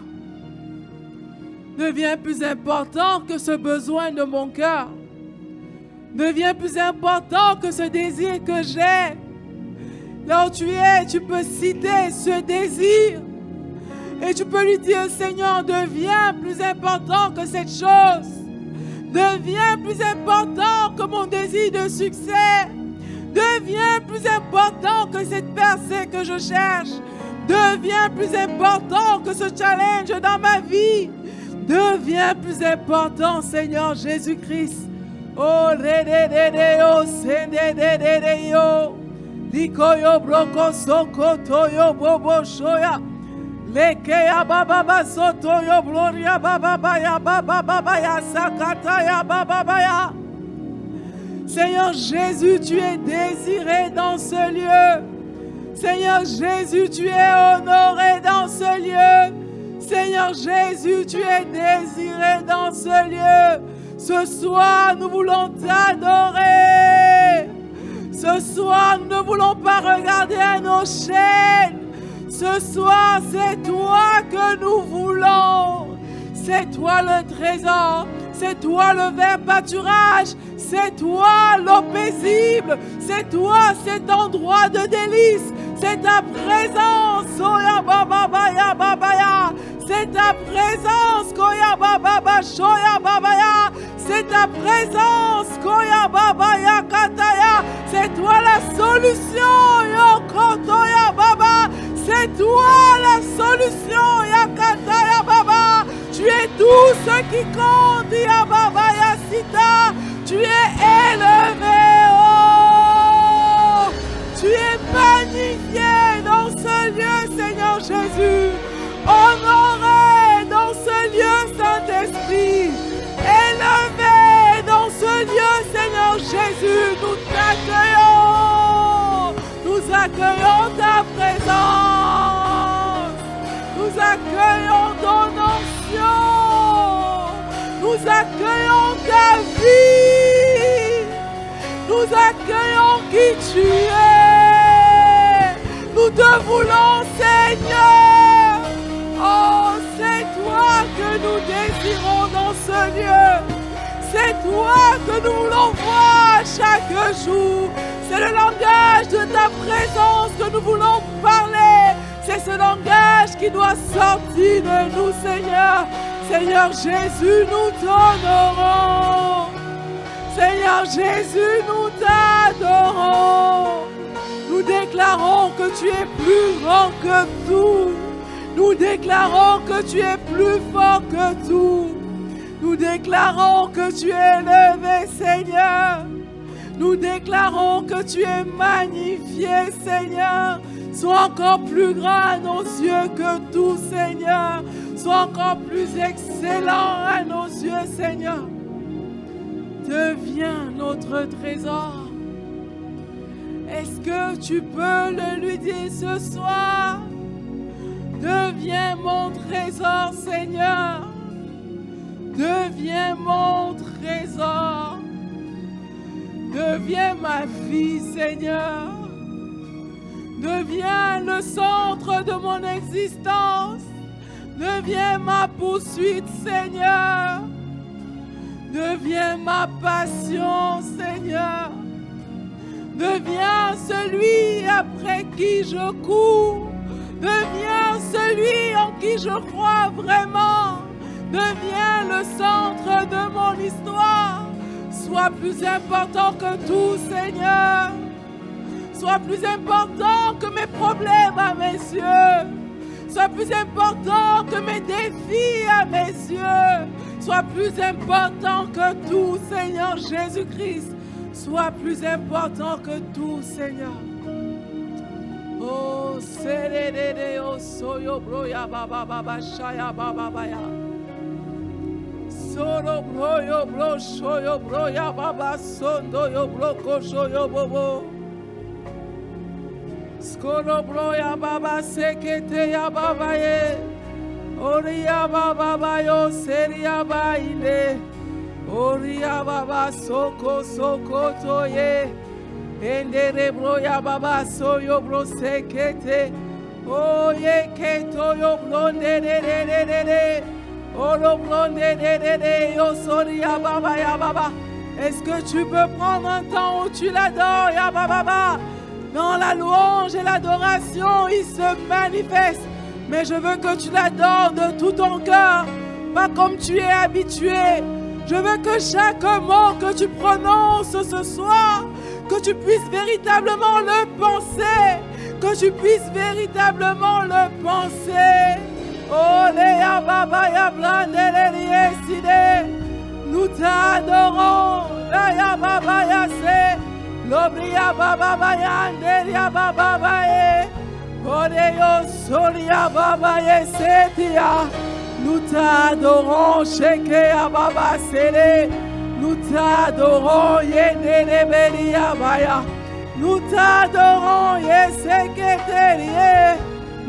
Devient plus important que ce besoin de mon cœur. Devient plus important que ce désir que j'ai. Là où tu es, tu peux citer ce désir. Et tu peux lui dire, Seigneur, deviens plus important que cette chose. Deviens plus important que mon désir de succès. Deviens plus important que cette percée que je cherche. Deviens plus important que ce challenge dans ma vie. Devient plus important, Seigneur Jésus-Christ. Oh, re-de-de-de-yo, sen-de-de-de-de-yo. Likoyo broko sokotoyo bobo shoya. Lekeya bababa sotoyo gloria bababaya bababaya sakataya bababaya. Seigneur Jésus, tu es désiré dans ce lieu. Seigneur Jésus, tu es honoré dans ce lieu. Seigneur Jésus, tu es désiré dans ce lieu. Ce soir, nous voulons t'adorer. Ce soir, nous ne voulons pas regarder à nos chaînes. Ce soir, c'est toi que nous voulons. C'est toi le trésor. C'est toi le vert pâturage. C'est toi l'eau paisible. C'est toi cet endroit de délice. C'est ta présence. Oya baba ya babaya. C'est ta présence. Koya baba shoya babaya. C'est ta présence. Koya babaya kataya. C'est toi la solution. Yokotoya baba. C'est toi la solution. Yakataya baba. Tu es tout ce qui compte. Ya baba ya sita. Tu es élevé. Oh. Tu es magnifié dans ce lieu, Seigneur Jésus. Honoré dans ce lieu, Saint-Esprit. Élevé dans ce lieu, Seigneur Jésus. Nous t'accueillons. Nous accueillons ta présence. Nous accueillons ton onction. Nous accueillons ta vie. Nous accueillons qui tu es. Nous te voulons, Seigneur. Oh, c'est toi que nous désirons dans ce lieu. C'est toi que nous voulons voir chaque jour. C'est le langage de ta présence que nous voulons parler. C'est ce langage qui doit sortir de nous, Seigneur. Seigneur Jésus, nous t'honorons. Seigneur Jésus, nous t'adorons. Nous déclarons que tu es plus grand que tout. Nous déclarons que tu es plus fort que tout. Nous déclarons que tu es élevé, Seigneur. Nous déclarons que tu es magnifié, Seigneur. Sois encore plus grand à nos yeux que tout, Seigneur. Sois encore plus excellent à nos yeux, Seigneur. Deviens notre trésor. Est-ce que tu peux le lui dire ce soir? Deviens mon trésor, Seigneur. Deviens mon trésor. Deviens ma vie, Seigneur. Deviens le centre de mon existence. Deviens ma poursuite, Seigneur. Deviens ma passion, Seigneur. Deviens celui après qui je cours. Deviens celui en qui je crois vraiment. Deviens le centre de mon histoire. Sois plus important que tout, Seigneur. Sois plus important que mes problèmes à mes yeux. soit plus important que mes défis à mes yeux, soit plus important que tout, Seigneur Jésus-Christ, soit plus important que tout, Seigneur. Oh, serere o soyo broya baba baba shaya baba baya. Soro broyo bro shoyo broya baba sondo yo bro koshoyo bobo. Skoro broya baba sekete ya baba ye. Oria baba bayo seria baile. Oria baba soko soko toye. Endere broya baba soyo bro sekete. Oye keto yo blonde de de de de de. Oro blonde de de de yo soria baba ya baba. Est-ce que tu peux prendre un temps où tu l'adores ya baba? Dans la louange et l'adoration, il se manifeste. Mais je veux que tu l'adores de tout ton cœur, pas comme tu es habitué. Je veux que chaque mot que tu prononces ce soir, que tu puisses véritablement le penser, que tu puisses véritablement le penser. Oh, Léa Baba ya Blandelé Side, nous t'adorons, Léa Baba ya Se, Lobria Baba ya Ndelia Baba ya Odeyo Solia Baba ya Setia. Nous t'adorons, Sheke Ababa Sele. Nous t'adorons, Yedele Belia Baya. Nous t'adorons, Yeseketerie.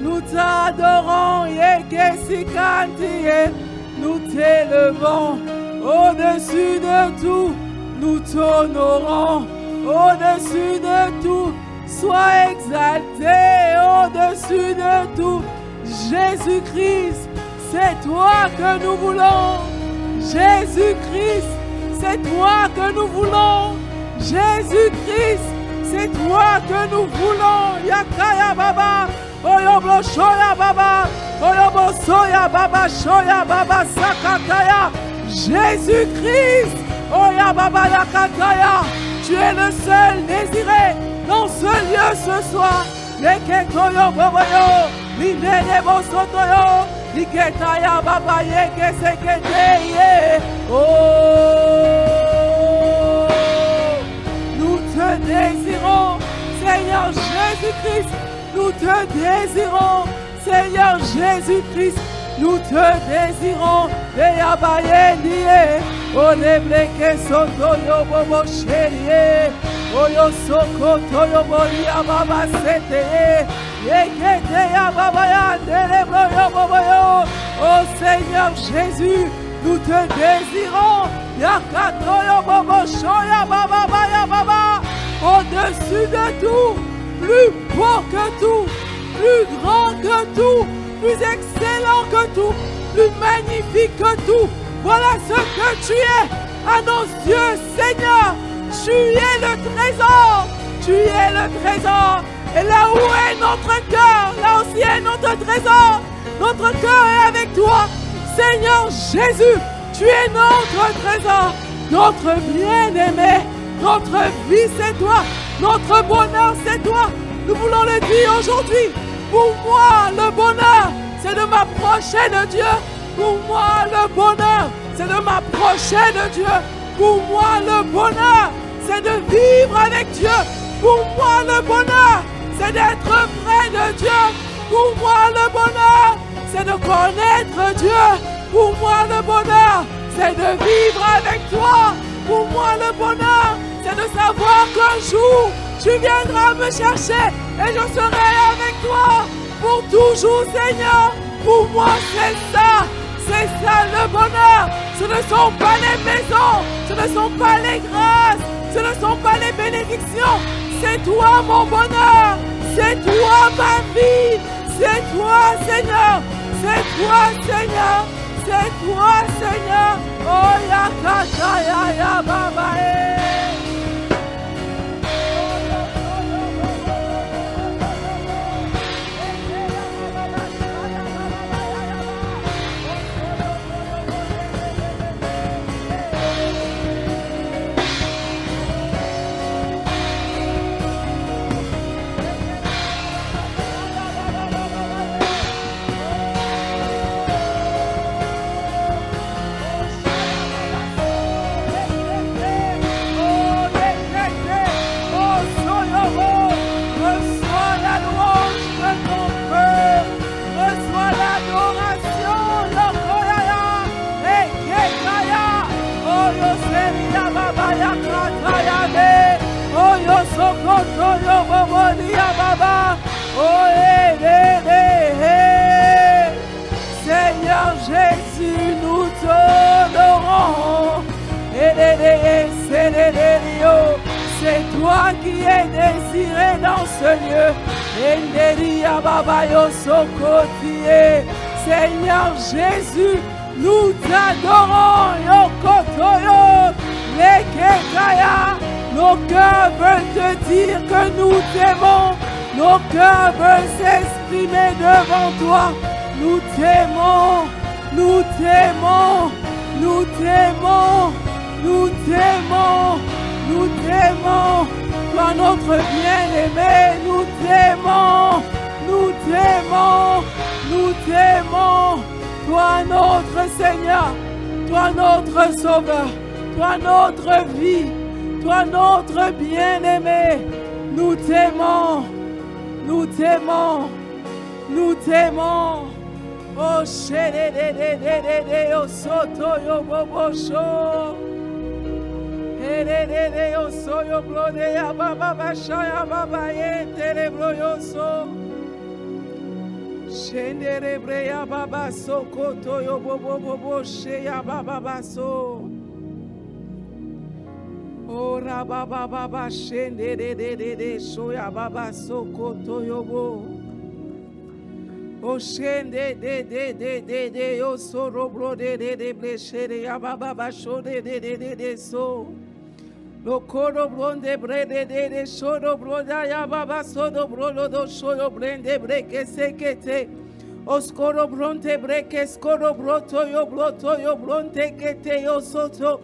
Nous t'adorons, Yekesikantie. Nous t'élevons au-dessus de tout. Nous t'honorons au-dessus de tout. Sois exalté au-dessus de tout. Jésus-Christ, c'est toi que nous voulons. Jésus-Christ, c'est toi que nous voulons. Jésus-Christ, c'est toi que nous voulons. Yakaya Baba, Oyoblo Shoya Baba, Oyobo Soya Baba, Shoya Baba Sakataya. Jésus-Christ, Oya Baba Yakataya, tu es le seul désiré dans ce lieu ce soir. Leketoyo Boboyo, Linene Sotoyo. Niketaya Baba Yeke Sekete. Oh, nous te désirons, Seigneur Jésus-Christ. Nous te désirons, Seigneur Jésus-Christ. Nous te désirons. Eyabaye Niye. Onebleke Sotoyo Bobo Sherie. Oyo Soko Toyo Bolia Baba Sete. Oh Seigneur Jésus, nous te désirons. Au-dessus de tout, plus beau que tout, plus grand que tout, plus excellent que tout, plus magnifique que tout. Voilà ce que tu es à nos yeux, Seigneur. Tu es le trésor, tu es le trésor. Et là où est notre cœur, là aussi est notre trésor. Notre cœur est avec toi. Seigneur Jésus, tu es notre trésor, notre bien-aimé. Notre vie, c'est toi. Notre bonheur, c'est toi. Nous voulons le dire aujourd'hui. Pour moi, le bonheur, c'est de m'approcher de Dieu. Pour moi, le bonheur, c'est de m'approcher de Dieu. Pour moi, le bonheur, c'est de vivre avec Dieu. Pour moi, le bonheur, c'est d'être près de Dieu. Pour moi, le bonheur, c'est de connaître Dieu. Pour moi, le bonheur, c'est de vivre avec toi. Pour moi, le bonheur, c'est de savoir qu'un jour, tu viendras me chercher et je serai avec toi pour toujours, Seigneur. Pour moi, c'est ça le bonheur. Ce ne sont pas les maisons, ce ne sont pas les grâces, ce ne sont pas les bénédictions. C'est toi mon bonheur, c'est toi ma vie, c'est toi Seigneur, c'est toi Seigneur, c'est toi Seigneur. Oh yakata ya baba Sokotoyo Bobolia Baba. Oh, Seigneur Jésus, nous t'honorons. C'est toi qui es désiré dans ce lieu. Seigneur Jésus, nous t'adorons. Nos cœurs veulent te dire que nous t'aimons. Nos cœurs veulent s'exprimer devant toi. Nous t'aimons, nous t'aimons, nous t'aimons, nous t'aimons, nous t'aimons. Toi notre bien-aimé, nous t'aimons, nous t'aimons, nous t'aimons. Toi notre Seigneur, toi notre Sauveur, toi notre vie, toi notre bien-aimé. Nous t'aimons, nous t'aimons, nous t'aimons. Oh, chédé, oh, soto, yo, bobo, show. Hédé, oh, so, yo, blode, ya, baba, bacha, ya, baba, ye, télébre, yo, so. Chédé, bre, ya, baba, so, koto, yo, bobo, bobo, she, ya, baba, baso. Oh, raba, baba, chédé, show, ya, baba, so, koto, yo, bo. O shende de o soro bro de bleshere ya baba basho de so lo koro bronde bre de shoro bro ya baba sodo bro lo do shoyo brende breke sekete oskoro bronte breke skoro broto yo bronte kete yo soto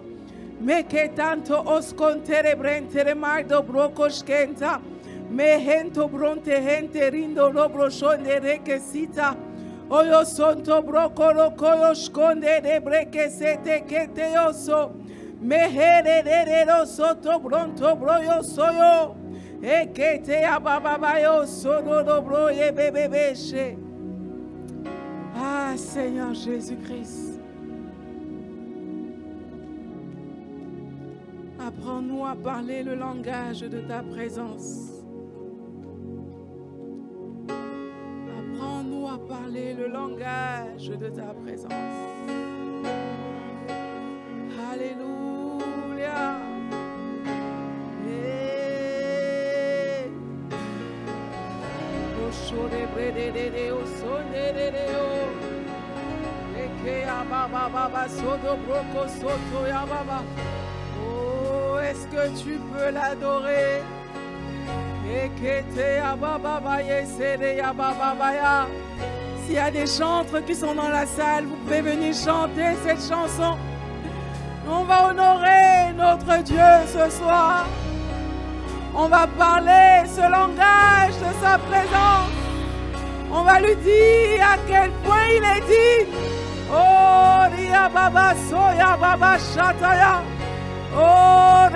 meke tanto oskontere brentere mardo broko skenta me hento bronte hente rindo lobro shonde rekesita oyo sonto broko koyo shkonde de breke sete kete yoso me here soto bronto broyo soyo e kete ababa bayo sono dobro ye bebebeshe. Ah Seigneur Jésus-Christ, apprends-nous à parler le langage de ta présence. Apprends-nous à parler le langage de ta présence. Alléluia. Oh, est-ce que tu peux l'adorer? S'il y a des chantres qui sont dans la salle, vous pouvez venir chanter cette chanson. On va honorer notre Dieu ce soir. On va parler ce langage de sa présence. On va lui dire à quel point il est digne. Oh, Ria Baba Soya Baba Shataya. Oh,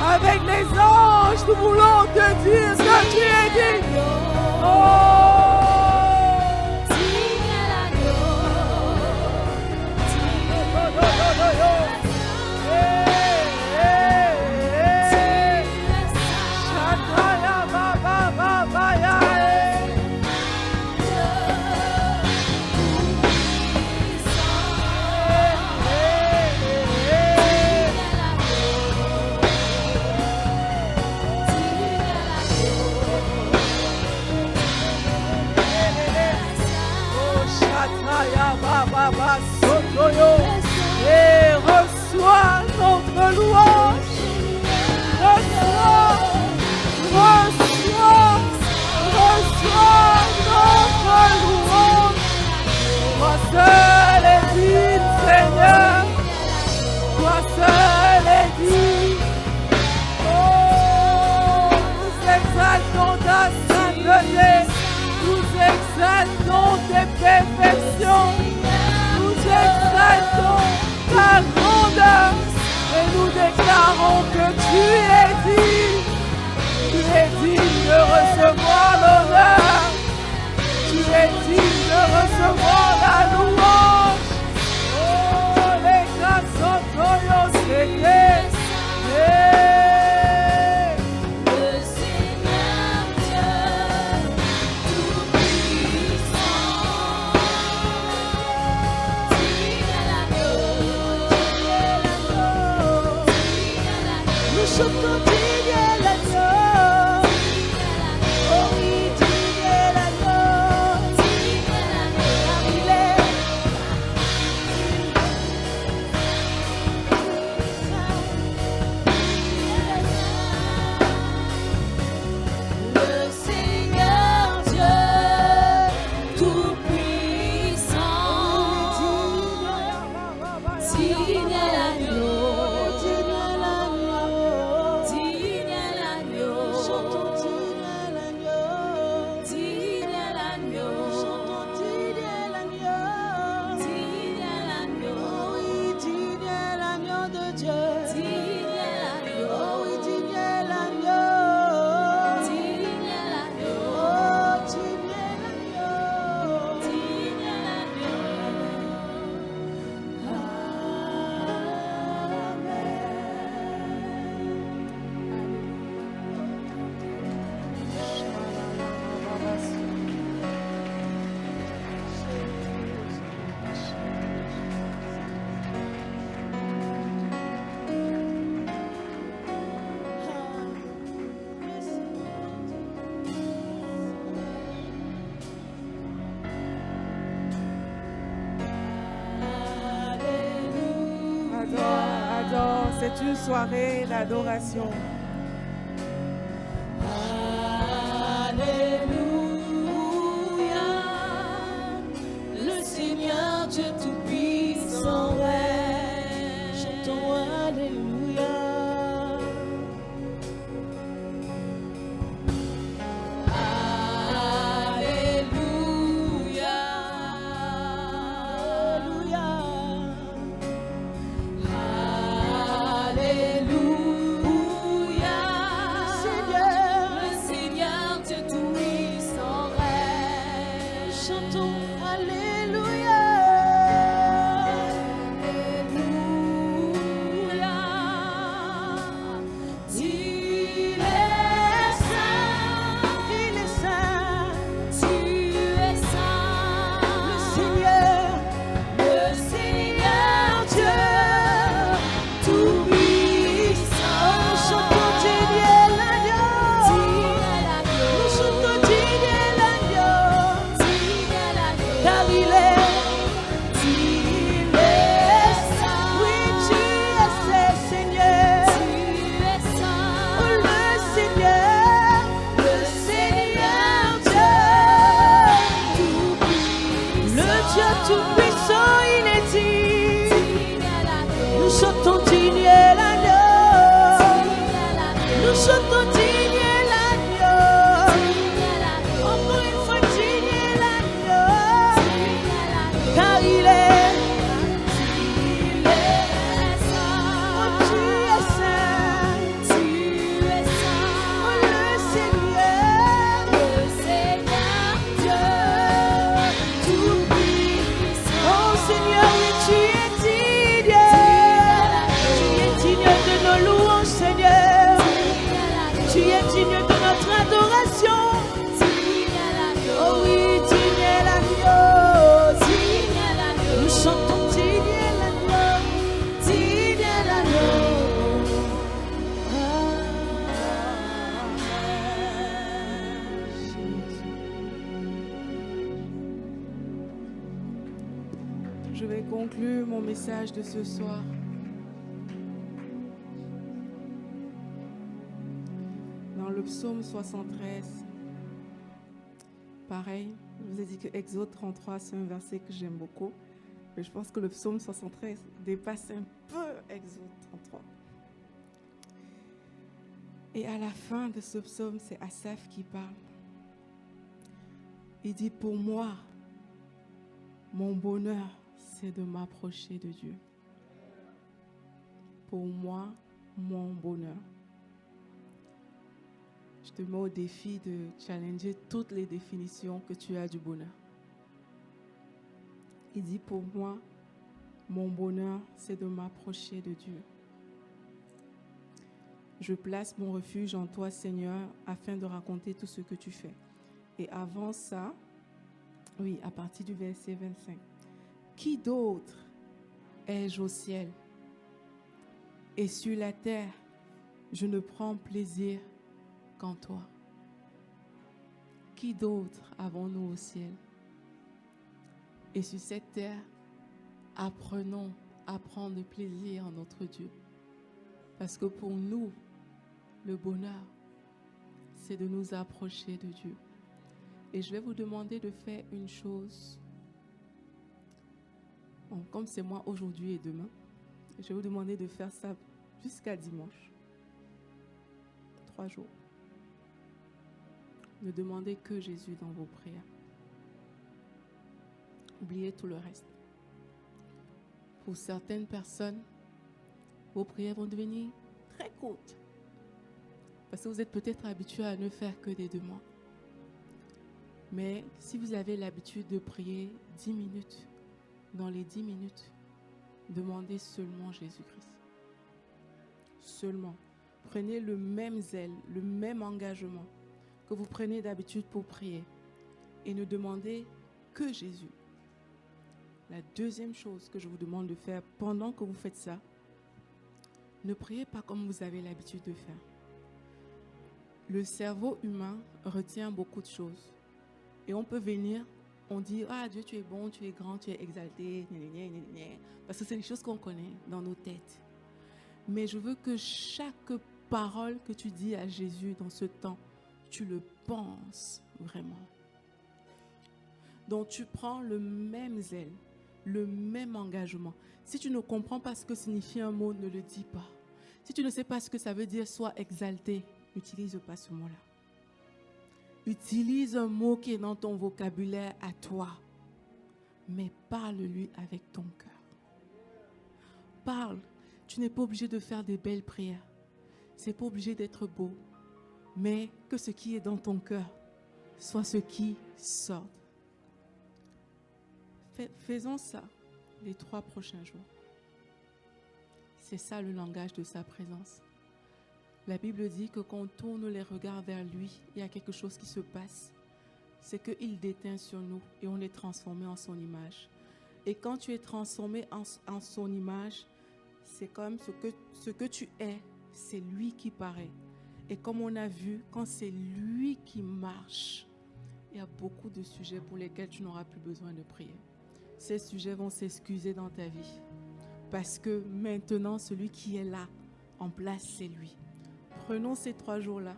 avec les anges, nous voulons te dire que tu es digne. Oh, et reçois notre louange, reçois notre louange. Toi seul est digne, Seigneur, toi seul est digne. Oh, nous exaltons ta sainteté, nous exaltons tes perfections. Nous exaltons ta grandeur et nous déclarons C'est une soirée d'adoration. Alléluia, le Seigneur Dieu Tout-Puissant règne. Chantons Alléluia. Alléluia, Alléluia, le Seigneur Dieu Tout-Puissant règne. Chantons Alléluia. Alléluia, il est saint, il est saint, tu es saint, le Seigneur Dieu Tout-Puissant. Nous chantons digne l'agneau, nous chantons digne l'agneau, car il est saint. Oui, tu es saint, Seigneur. Oh, le Seigneur Dieu Tout-Puissant. Le Dieu Tout-Puissant, il est digne. Nous chantons digne l'agneau. Nous chantons digne l'agneau. Encore une fois, digne l'agneau. Car il est saint. Oh, tu es saint. Oh, le Seigneur Dieu Tout-Puissant. Oh Seigneur, oui, tu es digne. Tu es digne de nos louanges, Seigneur. Tu es digne de notre adoration. Oh oui, digne l'agneau. Nous chantons digne l'agneau. Digne l'agneau. Je vais conclure mon message de ce soir. Dans le psaume 73, pareil, je vous ai dit que Exode 33, c'est un verset que j'aime beaucoup. Mais je pense que le psaume 73 dépasse un peu Exode 33. Et à la fin de ce psaume, c'est Asaph qui parle. Il dit, pour moi, mon bonheur, c'est de m'approcher de Dieu. Pour moi, mon bonheur. Je te mets au défi de challenger toutes les définitions que tu as du bonheur. Il dit, pour moi, mon bonheur, c'est de m'approcher de Dieu. Je place mon refuge en toi, Seigneur, afin de raconter tout ce que tu fais. Et avant ça, oui, à partir du verset 25. Qui d'autre ai-je au ciel? Et sur la terre, je ne prends plaisir qu'en toi. Qui d'autre avons-nous au ciel? Et sur cette terre, apprenons à prendre plaisir en notre Dieu. Parce que pour nous, le bonheur, c'est de nous approcher de Dieu. Et je vais vous demander de faire une chose. Bon, comme c'est moi aujourd'hui et demain, je vais vous demander de faire ça jusqu'à dimanche. 3 jours. Ne demandez que Jésus dans vos prières. Oubliez tout le reste. Pour certaines personnes, vos prières vont devenir très courtes. Parce que vous êtes peut-être habitué à ne faire que des demandes. Mais si vous avez l'habitude de prier 10 minutes, dans les 10 minutes, demandez seulement Jésus-Christ. Seulement. Prenez le même zèle, le même engagement que vous prenez d'habitude pour prier. Et ne demandez que Jésus. La deuxième chose que je vous demande de faire pendant que vous faites ça, ne priez pas comme vous avez l'habitude de faire. Le cerveau humain retient beaucoup de choses. Et on peut venir, on dit « Ah, Dieu, tu es bon, tu es grand, tu es exalté, parce que c'est des choses qu'on connaît dans nos têtes. Mais je veux que chaque parole que tu dis à Jésus dans ce temps, tu le penses vraiment. Donc tu prends le même zèle, le même engagement. Si tu ne comprends pas ce que signifie un mot, ne le dis pas. Si tu ne sais pas ce que ça veut dire, sois exalté. N'utilise pas ce mot-là. Utilise un mot qui est dans ton vocabulaire à toi. Mais parle-lui avec ton cœur. Parle. Tu n'es pas obligé de faire des belles prières. C'est pas obligé d'être beau. Mais que ce qui est dans ton cœur soit ce qui sort. Faisons ça les 3 prochains jours. C'est ça le langage de sa présence. La Bible dit que quand on tourne les regards vers lui, il y a quelque chose qui se passe. C'est qu'il déteint sur nous et on est transformé en son image. Et quand tu es transformé en son image, c'est comme ce que tu es, c'est lui qui paraît. Et comme on a vu, quand c'est lui qui marche, il y a beaucoup de sujets pour lesquels tu n'auras plus besoin de prier. Ces sujets vont s'excuser dans ta vie. Parce que maintenant, celui qui est là, en place, c'est lui. Prenons ces 3 jours-là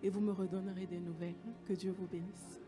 et vous me redonnerez des nouvelles. Que Dieu vous bénisse.